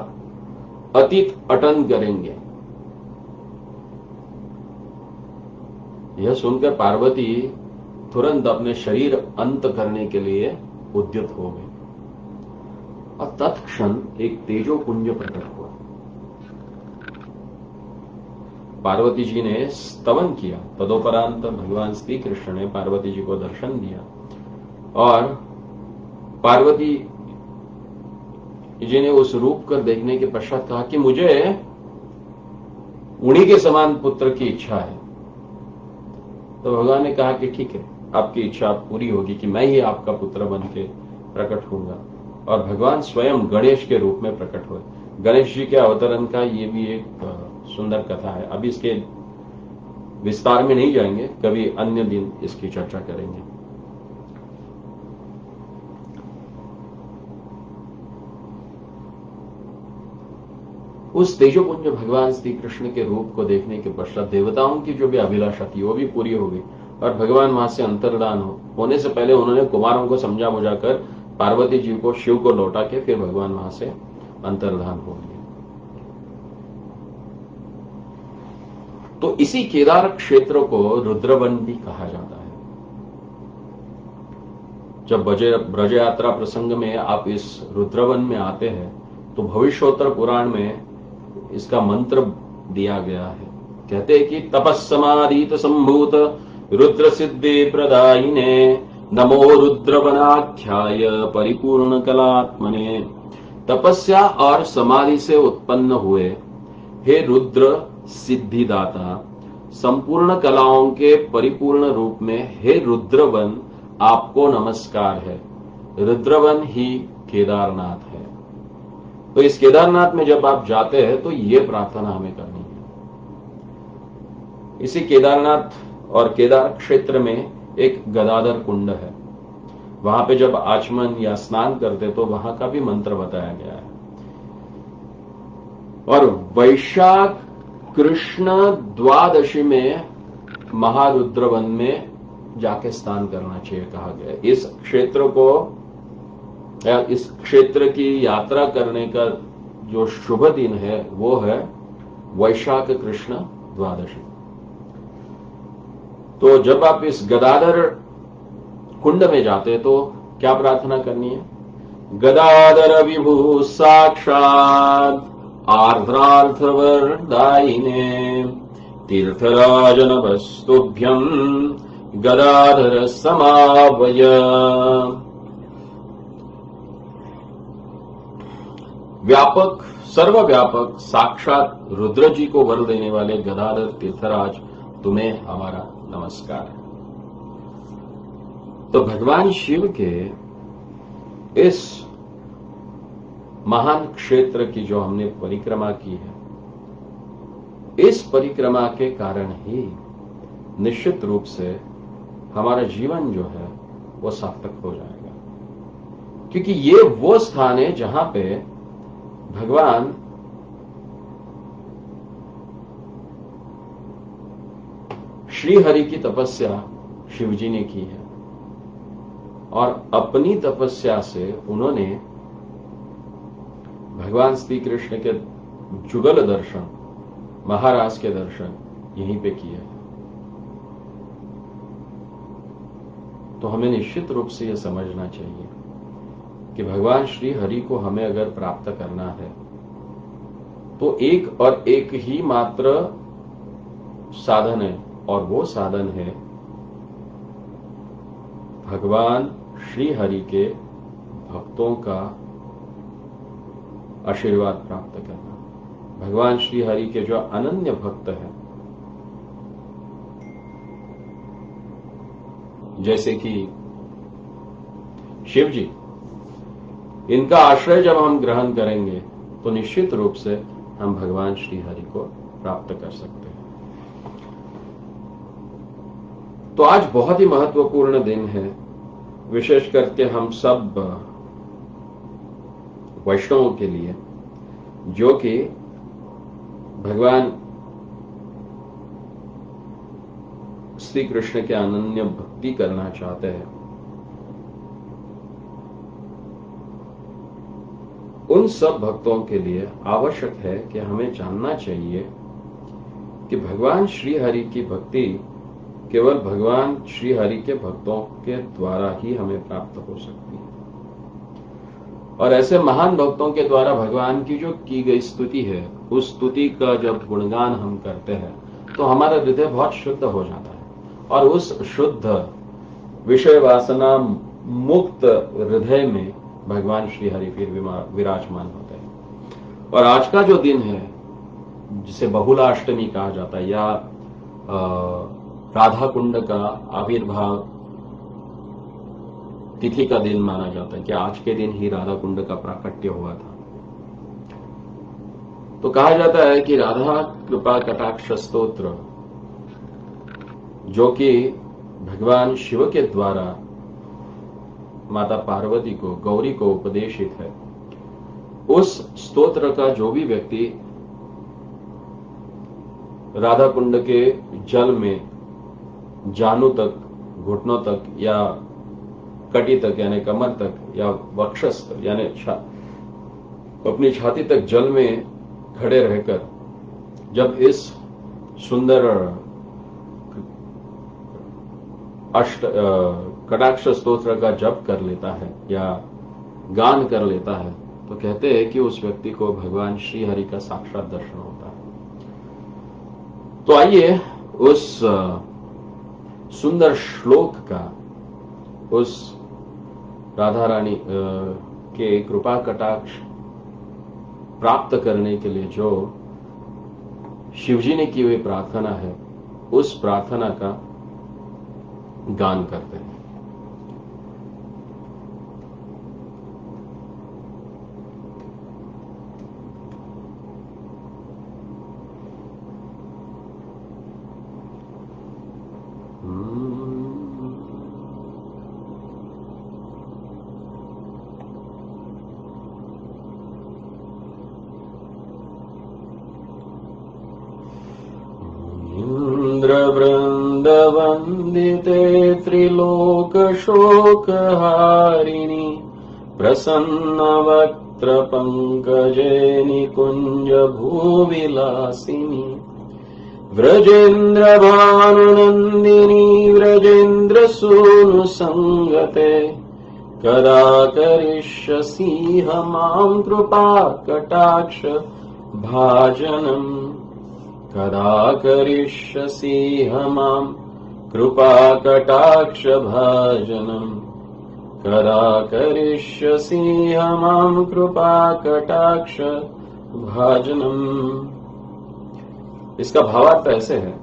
अतीत अटन करेंगे। यह सुनकर पार्वती तुरंत अपने शरीर अंत करने के लिए उद्यत हो गई और तत्क्षण एक तेजोपुंज प्रकट हुआ। पार्वती जी ने स्तवन किया। तदोपरांत भगवान श्री कृष्ण ने पार्वती जी को दर्शन दिया और पार्वती जी ने उस रूप कर देखने के पश्चात कहा कि मुझे उन्हीं के समान पुत्र की इच्छा है। तो भगवान ने कहा कि ठीक है, आपकी इच्छा पूरी होगी कि मैं ही आपका पुत्र बन के प्रकट होऊंगा। और भगवान स्वयं गणेश के रूप में प्रकट हुए। गणेश जी के अवतरण का ये भी एक सुंदर कथा है। अभी इसके विस्तार में नहीं जाएंगे, कभी अन्य दिन इसकी चर्चा करेंगे। उस तेजोपुंज भगवान श्री कृष्ण के रूप को देखने के पश्चात देवताओं की जो भी अभिलाषा थी वो भी पूरी हो गई और भगवान वहां से अंतर्धान होने से पहले उन्होंने कुमारों को समझा बुझाकर पार्वती जी को शिव को लौटा के फिर भगवान वहां से अंतर्धान हो गए। तो इसी केदार क्षेत्र को रुद्रवन भी कहा जाता है। जब ब्रज यात्रा प्रसंग में आप इस रुद्रवन में आते हैं तो भविष्योत्तर पुराण में इसका मंत्र दिया गया है। कहते हैं कि तपस्समाधीत संभूत रुद्र सिद्धि प्रदायिने नमो रुद्रवनाख्याय परिपूर्ण कलात्मने। तपस्या और समाधि से उत्पन्न हुए हे रुद्र सिद्धिदाता, संपूर्ण कलाओं के परिपूर्ण रूप में हे रुद्रवन, आपको नमस्कार है। रुद्रवन ही केदारनाथ है। तो इस केदारनाथ में जब आप जाते हैं तो ये प्रार्थना हमें करनी है। इसी केदारनाथ और केदार क्षेत्र में एक गदाधर कुंड है। वहां पे जब आचमन या स्नान करते तो वहां का भी मंत्र बताया गया है। और वैशाख कृष्ण द्वादशी में महारुद्रवन में जाके स्नान करना चाहिए कहा गया। इस क्षेत्र को या इस क्षेत्र की यात्रा करने का जो शुभ दिन है वो है वैशाख कृष्ण द्वादशी। तो जब आप इस गदाधर कुंड में जाते तो क्या प्रार्थना करनी है? गदाधर विभु साक्षात आर्द्रार्थवर्दायिने तीर्थराजन वस्तुभ्यम गदाधर समावय। व्यापक सर्वव्यापक साक्षात रुद्र जी को वर देने वाले गदाधर तीर्थराज, तुम्हें हमारा नमस्कार है। तो भगवान शिव के इस महान क्षेत्र की जो हमने परिक्रमा की है, इस परिक्रमा के कारण ही निश्चित रूप से हमारा जीवन जो है वो सार्थक हो जाएगा। क्योंकि ये वो स्थान है जहां पे भगवान श्री हरि की तपस्या शिवजी ने की है और अपनी तपस्या से उन्होंने भगवान श्री कृष्ण के जुगल दर्शन, महाराज के दर्शन यहीं पे किए हैं। तो हमें निश्चित रूप से यह समझना चाहिए कि भगवान श्री हरि को हमें अगर प्राप्त करना है तो एक और एक ही मात्र साधन है, और वो साधन है भगवान श्री हरि के भक्तों का आशीर्वाद प्राप्त करना। भगवान श्री हरि के जो अनन्य भक्त हैं, जैसे कि शिव जी, इनका आश्रय जब हम ग्रहण करेंगे तो निश्चित रूप से हम भगवान श्री हरि को प्राप्त कर सकते हैं। तो आज बहुत ही महत्वपूर्ण दिन है, विशेष करके हम सब वैष्णवों के लिए, जो कि भगवान श्री कृष्ण के अनन्य भक्ति करना चाहते हैं। उन सब भक्तों के लिए आवश्यक है कि हमें जानना चाहिए कि भगवान श्री हरि की भक्ति केवल भगवान श्री हरि के भक्तों के द्वारा ही हमें प्राप्त हो सकती है। और ऐसे महान भक्तों के द्वारा भगवान की जो की गई स्तुति है, उस स्तुति का जब गुणगान हम करते हैं तो हमारा हृदय बहुत शुद्ध हो जाता है और उस शुद्ध विषय वासना मुक्त हृदय में भगवान श्री हरि फिर विराजमान होते हैं। और आज का जो दिन है, जिसे बहुलाष्टमी कहा जाता है या राधा कुंड का आविर्भाव तिथि का दिन माना जाता है कि आज के दिन ही राधा कुंड का प्राकट्य हुआ था। तो कहा जाता है कि राधा कृपा कटाक्ष स्तोत्र, जो कि भगवान शिव के द्वारा माता पार्वती को, गौरी को उपदेशित है, उस स्तोत्र का जो भी व्यक्ति राधा कुंड के जल में जानु तक, घुटनों तक या कटी तक यानी कमर तक या वक्षस तक यानी अपनी छाती तक जल में खड़े रहकर जब इस सुंदर कटाक्ष स्तोत्र का जप कर लेता है या गान कर लेता है, तो कहते हैं कि उस व्यक्ति को भगवान श्री हरि का साक्षात दर्शन होता है। तो आइए उस सुंदर श्लोक का, उस राधा रानी के कृपा कटाक्ष प्राप्त करने के लिए जो शिवजी ने की हुई प्रार्थना है, उस प्रार्थना का गान करते हैं। वृंदवंदिते त्रिलोक शोकहारिणी प्रसन्नवक्त्र पंकजे निकुंज भूविलासिनी व्रजेन्द्र भानुनंदिनी व्रजेन्द्र सूनु संगते कदा करिष्यसि मां कृपा कटाक्ष भाजनम् कदा करिष्यसि मां कृपा कटाक्ष भाजनम् कदा करिष्यसि मां कृपा कटाक्ष भाजनम्। इसका भावार्थ ऐसे है,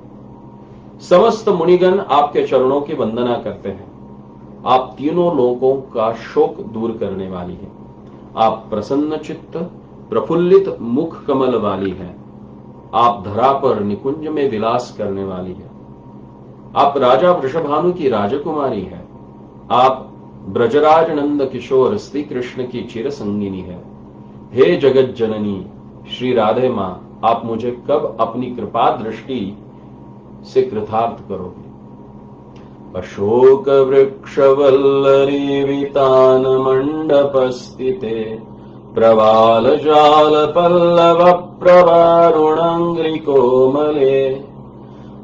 समस्त मुनिगण आपके चरणों की वंदना करते हैं। आप तीनों लोगों का शोक दूर करने वाली हैं। आप प्रसन्न चित्त प्रफुल्लित मुख कमल वाली हैं। आप धरा पर निकुंज में विलास करने वाली है। आप राजा वृषभानु की राजकुमारी है। आप ब्रजराज नंद किशोर श्री कृष्ण की चिरसंगिनी है। हे जगत जननी श्री राधे मां, आप मुझे कब अपनी कृपा दृष्टि से कृतार्थ करोगे। अशोक वृक्ष वल्लरी वितान मंडपस्थिते प्रवाल जाल पल्लव प्रवारुणांग्रि कोमले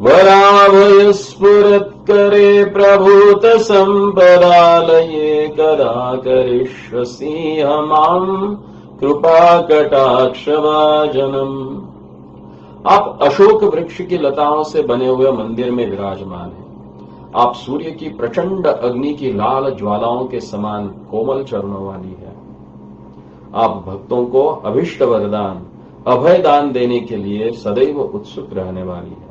वराभय स्फुरत्करे प्रभूत संपदालये कदा करिष्यसि मां कृपा कटाक्ष भाजनम। आप अशोक वृक्ष की लताओं से बने हुए मंदिर में विराजमान हैं। आप सूर्य की प्रचंड अग्नि की लाल ज्वालाओं के समान कोमल चरणों वाली है। आप भक्तों को अभिष्ट वरदान अभय दान देने के लिए सदैव उत्सुक रहने वाली है।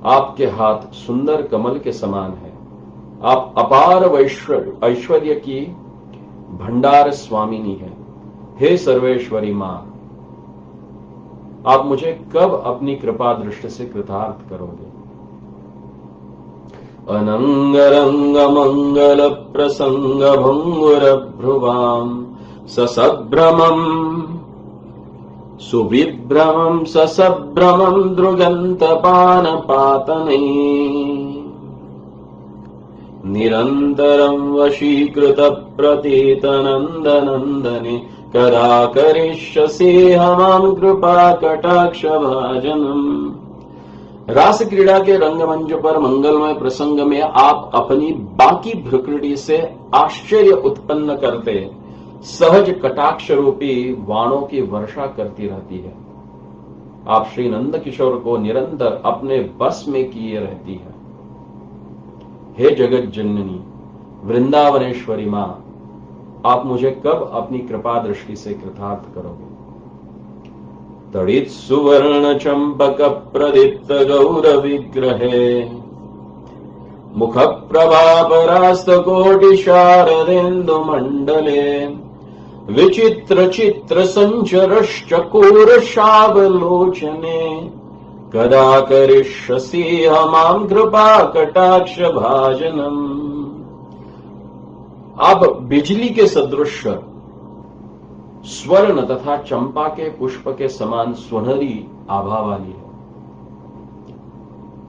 आपके हाथ सुंदर कमल के समान है। आप अपार ऐश्वर्य की भंडार स्वामिनी है। हे सर्वेश्वरी मां, आप मुझे कब अपनी कृपा दृष्टि से कृतार्थ करोगे। अनंग रंग मंगल प्रसंग भंगुर भ्रुवाम ससभ्रमं सुविभ्रमं ससभ्रमं दृगन्तपानपातनै निरन्तरं वशीकृत प्रतीतनन्दनन्दने कदा करिष्यसि मां कृपा कटाक्ष भाजनम्। रास क्रीड़ा के रंगमंच पर मंगलमय प्रसंग में आप अपनी बाकी भ्रुकुटी से आश्चर्य उत्पन्न करते सहज कटाक्ष रूपी वाणों की वर्षा करती रहती है। आप श्री नंद किशोर को निरंतर अपने बस में किए रहती है। हे जगत जननी वृंदावनेश्वरी मां, आप मुझे कब अपनी कृपा दृष्टि से कृतार्थ करोगे। तड़ित सुवर्ण चंपक प्रदीप्त गौर विग्रहे मुख प्रभा परास्त कोटि शारदेन्दु मंडले विचित्र चित्र संचरश्चकोर शावलोचने कदा करिष्यसि मां कृपा कटाक्ष भाजनम्। अब बिजली के सदृश स्वर्ण तथा चंपा के पुष्प के समान सुनहरी आभा वाली है।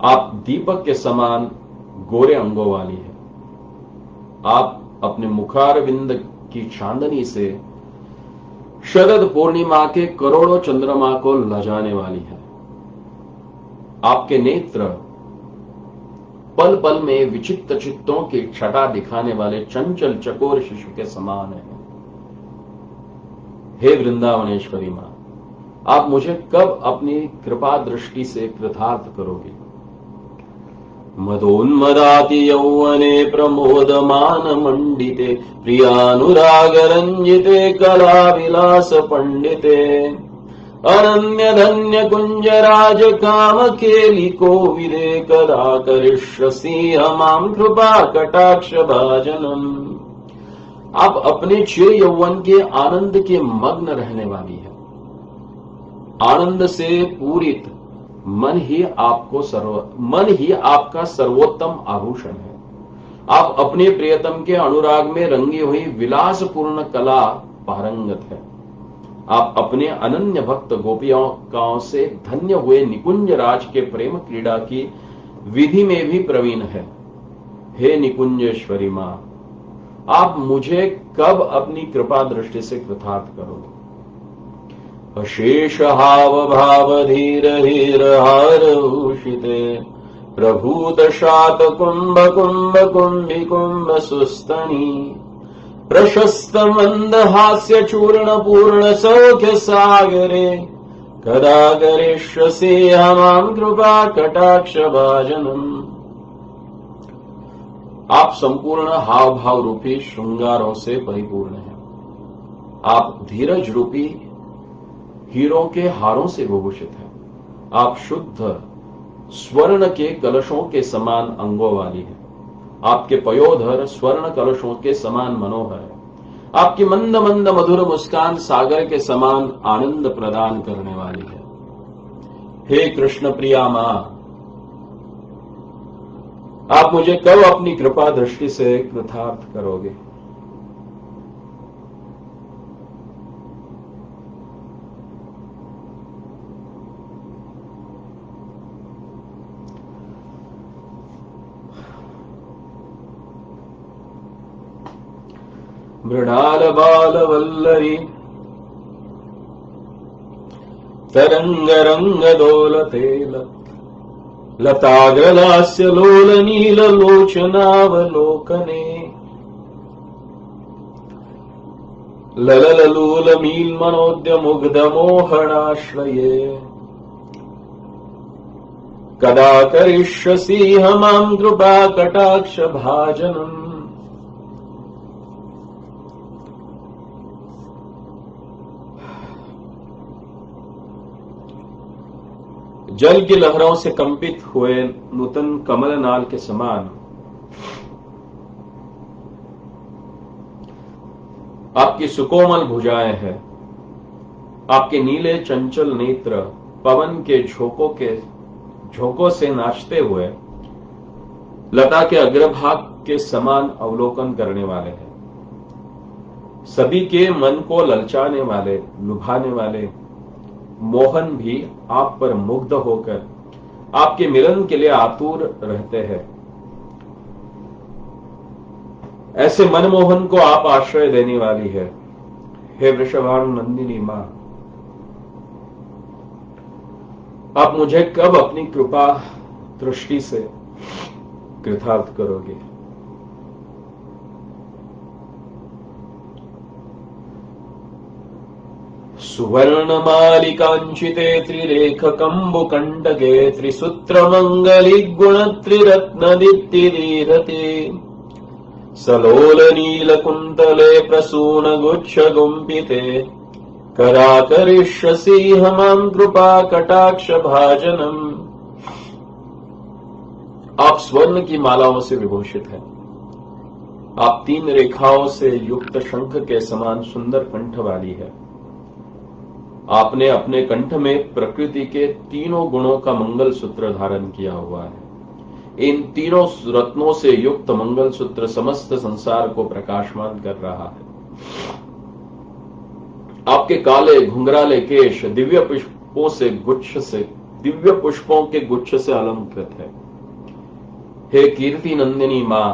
आप दीपक के समान गोरे अंगों वाली है। आप अपने मुखारविंद की चांदनी से शरद पूर्णिमा के करोड़ों चंद्रमा को लजाने वाली है। आपके नेत्र पल पल में विचित्र चित्तों की छटा दिखाने वाले चंचल चकोर शिशु के समान है। हे वृंदावनेश्वरी मां, आप मुझे कब अपनी कृपा दृष्टि से कृतार्थ करोगे। मदोन्मदाति यौवने प्रमोदमान मंडिते प्रियानुराग रंजिते कला विलास पंडिते अनन्य धन्य कुंज राज काम केली कोविदे कदा करिष्यसि मां कृपा कटाक्ष भाजनम्। आप अपने चिर यौवन के आनंद के मग्न रहने वाली है। आनंद से पूरित मन ही आपका सर्वोत्तम आभूषण है। आप अपने प्रियतम के अनुराग में रंगी हुई विलासपूर्ण कला पारंगत है। आप अपने अनन्य भक्त गोपियों से धन्य हुए निकुंज राज के प्रेम क्रीड़ा की विधि में भी प्रवीण है। हे निकुंजेश्वरी मां, आप मुझे कब अपनी कृपा दृष्टि से कृतार्थ करोगे। अशेष हाव भाव धीर हीर हार भूषिते प्रभूत शात कुंभ कुंभ कुंभी कुंभ सुस्तनी प्रशस्त मंद हास्य चूर्ण पूर्ण सौख्य सागरे कदा करिष्यसि मां कृपा कटाक्ष भाजनम्। आप संपूर्ण हाव भाव रूपी श्रृंगारों से परिपूर्ण हैं। आप धीरज रूपी हीरों के हारों से विभूषित हैं। आप शुद्ध स्वर्ण के कलशों के समान अंगों वाली है। आपके पयोधर स्वर्ण कलशों के समान मनोहर है। आपकी मंद मंद मधुर मुस्कान सागर के समान आनंद प्रदान करने वाली है। हे कृष्ण प्रिया मां, आप मुझे कब अपनी कृपा दृष्टि से कृतार्थ करोगे? मृणाल बाल वल्लरी तरंग रंग दोलते लताग्रलास्य लोल नील लोचनावलोकने लललूल मीलमनोद्य मुग्ध मोहनाश्रये कदा करिष्यसि मां कृपा कटाक्ष भाजनम्। जल की लहरों से कंपित हुए नूतन कमल नाल के समान आपकी सुकोमल भुजाएं हैं। आपके नीले चंचल नेत्र पवन के झोंकों से नाचते हुए लता के अग्रभाग के समान अवलोकन करने वाले हैं। सभी के मन को ललचाने वाले, लुभाने वाले मोहन भी आप पर मुग्ध होकर आपके मिलन के लिए आतुर रहते हैं। ऐसे मनमोहन को आप आश्रय देने वाली है। हे वृषभानुनंदिनी मां, आप मुझे कब अपनी कृपा दृष्टि से कृतार्थ करोगे? सुवर्णमालिकांचिते त्रिरेखकम्बुकण्टके त्रिसूत्रमङ्गलिगुणत्रिरत्नदीप्तिदीरते सलोलनीलकुन्तले प्रसूनगुच्छगुम्पिते कदा करिष्यसि मां कृपा कटाक्ष भाजनम्। आप स्वर्ण की मालाओं से विभूषित हैं। आप 3 रेखाओं से युक्त शंख के समान सुंदर कंठ वाली है। आपने अपने कंठ में प्रकृति के 3 गुणों का मंगल सूत्र धारण किया हुआ है। इन 3 रत्नों से युक्त मंगल सूत्र समस्त संसार को प्रकाशमान कर रहा है। आपके काले घुंघराले केश दिव्य पुष्पों के गुच्छ से अलंकृत है। हे कीर्ति नंदिनी मां,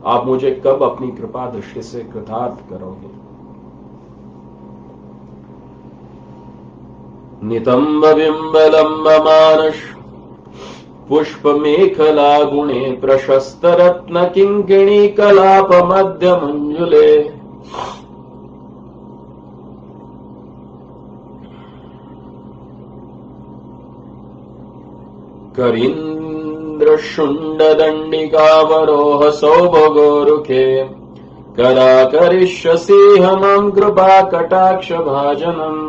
आप मुझे कब अपनी कृपा दृष्टि से कृतार्थ करोगे? नितंब बिंबलंब मानस पुष्प मेखला गुणे प्रशस्त रत्न किंकिणी कलाप मध्य मंजुले करीन्द्र शुंड दंडिकावरोह सौभगोरुखे कदा करिष्यसि मां कृपा कटाक्ष भाजनम्।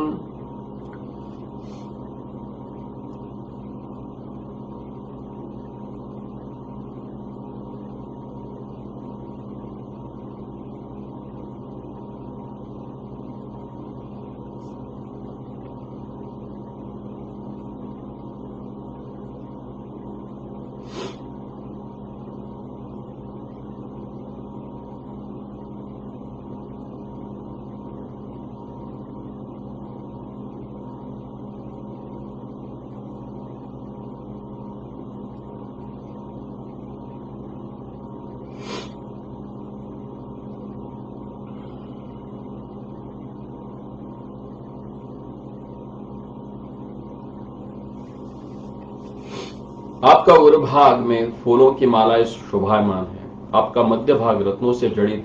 आपका उर्भाग में फूलों की मालाएं शोभायमान है। आपका मध्य भाग रत्नों से जड़ित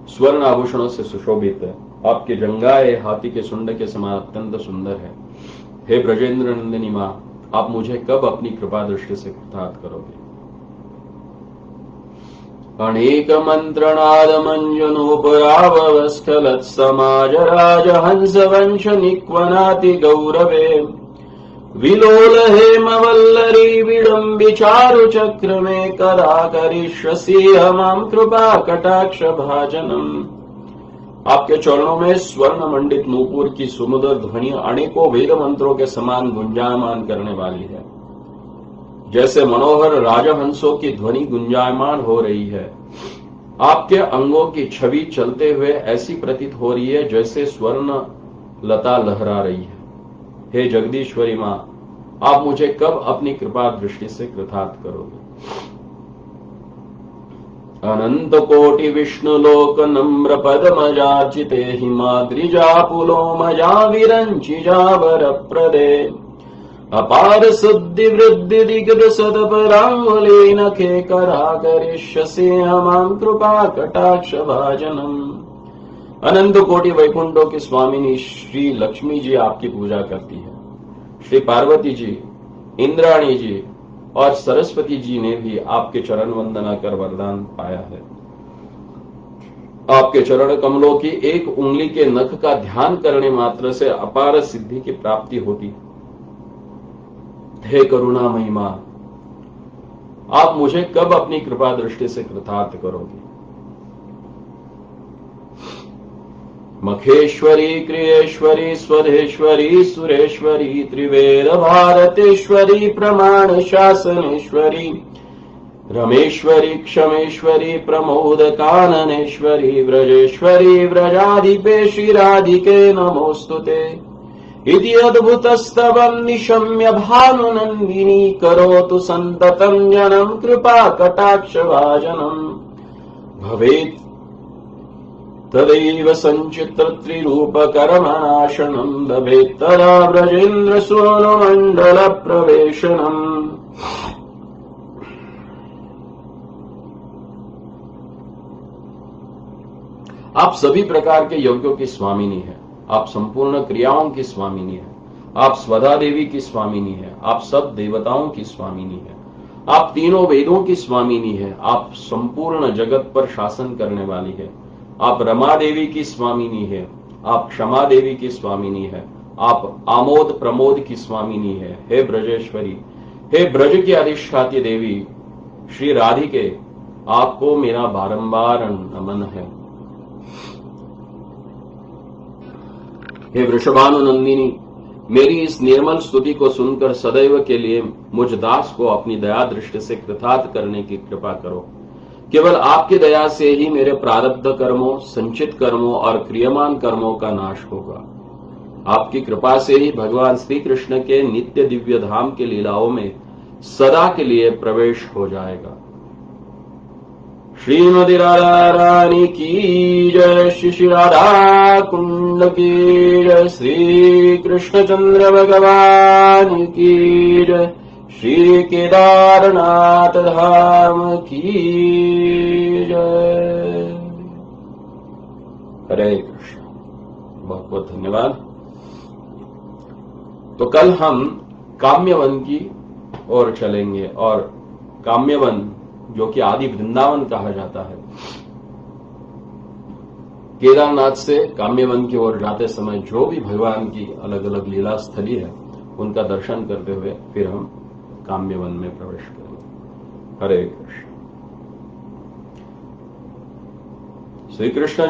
स्वर्ण आभूषणों से सुशोभित है। आपके जंगाए हाथी के सुंड के समान अत्यंत सुंदर है। हे ब्रजेंद्र नंदिनी मां, आप मुझे कब अपनी कृपा दृष्टि से कृतार्थ करोगे? अनेक मंत्रनाद मंजनोपरावस्खलत् समाज राज हंस वंश निक्वनाति गौरवे विलोल हेम वल्लरी विडम्बि चारु चक्र में कदा करिष्यसि मां कृपा कटाक्ष भाजनम्। आपके चरणों में स्वर्ण मंडित नूपुर की सुमधुर ध्वनि अनेकों वेद मंत्रों के समान गुंजायमान करने वाली है। जैसे मनोहर राजहंसों की ध्वनि गुंजायमान हो रही है। आपके अंगों की छवि चलते हुए ऐसी प्रतीत हो रही है जैसे स्वर्ण लता लहरा रही है। हे जगदीश्वरी मां, आप मुझे कब अपनी कृपा दृष्टि से कृतार्थ करोगे? अनंत कोटि विष्णु लोक नम्र पद्मजाचिते हिमाद्रिजा पुलोमजा विरंचिजा वर प्रदे अपार शुद्धि वृद्धि दिग्ध सदपरांगुली नखे करा करिष्यसे हमां कृपा कटाक्ष भाजनम। अनंत कोटि वैकुंठों की स्वामिनी श्री लक्ष्मी जी आपकी पूजा करती है। श्री पार्वती जी, इंद्राणी जी और सरस्वती जी ने भी आपके चरण वंदना कर वरदान पाया है। आपके चरण कमलों की एक उंगली के नख का ध्यान करने मात्र से अपार सिद्धि की प्राप्ति होती है। हे करुणामयी मां, आप मुझे कब अपनी कृपा दृष्टि से कृतार्थ करोगे? मखेश्वरी, क्रियेश्वरी, स्वधेश्वरी, सुरेश्वरी, त्रिवेद भारतेश्वरी, प्रमाण शासनेश्वरी, रमेश्वरी, क्षमेश्वरी, प्रमोद काननेश्वरी, व्रजेश्वरी, व्रजाधिपे श्रीराधिके नमोस्तुते। इति अद्भुतस्तवं निशम्य भानुनन्दिनी करोतु सन्ततं जनं कृपा कटाक्ष भाजनम्। भवेत् तदैव संचित्र त्रिरूप कर्मनाशनम् लभेत् तदा व्रजेन्द्र सोनमण्डल प्रवेशनम्। आप सभी प्रकार के यज्ञों की स्वामिनी है। आप संपूर्ण क्रियाओं की स्वामिनी है। आप स्वधा देवी की स्वामिनी है। आप सब देवताओं की स्वामिनी है। आप तीनों वेदों की स्वामिनी है। आप संपूर्ण जगत पर शासन करने वाली है। आप रमा देवी की स्वामिनी है। आप क्षमा देवी की स्वामिनी है। आप आमोद प्रमोद की स्वामिनी है। हे ब्रजेश्वरी, हे ब्रज की अधिष्ठाती देवी श्री राधिके, आपको मेरा बारंबार नमन है। हे वृषभानुनंदिनी, मेरी इस निर्मल स्तुति को सुनकर सदैव के लिए मुझ दास को अपनी दया दृष्टि से कृतार्थ करने की कृपा करो। केवल आपकी दया से ही मेरे प्रारब्ध कर्मों, संचित कर्मों और क्रियमान कर्मों का नाश होगा। आपकी कृपा से ही भगवान श्री कृष्ण के नित्य दिव्य धाम के लीलाओं में सदा के लिए प्रवेश हो जाएगा। श्रीमती राधा रानी की जय, श्री राधा कुंड की जय, श्री कृष्णचंद्र भगवान की जय, श्री केदारनाथ धाम की जय। हरे कृष्ण। बहुत बहुत धन्यवाद। तो कल हम काम्यवन की ओर चलेंगे और काम्यवन जो कि आदि वृंदावन कहा जाता है, केदारनाथ से काम्यवन की ओर जाते समय जो भी भगवान की अलग अलग लीला स्थली है उनका दर्शन करते हुए फिर हम काम्यवन में प्रवेश करेंगे। हरे कृष्ण। श्री कृष्ण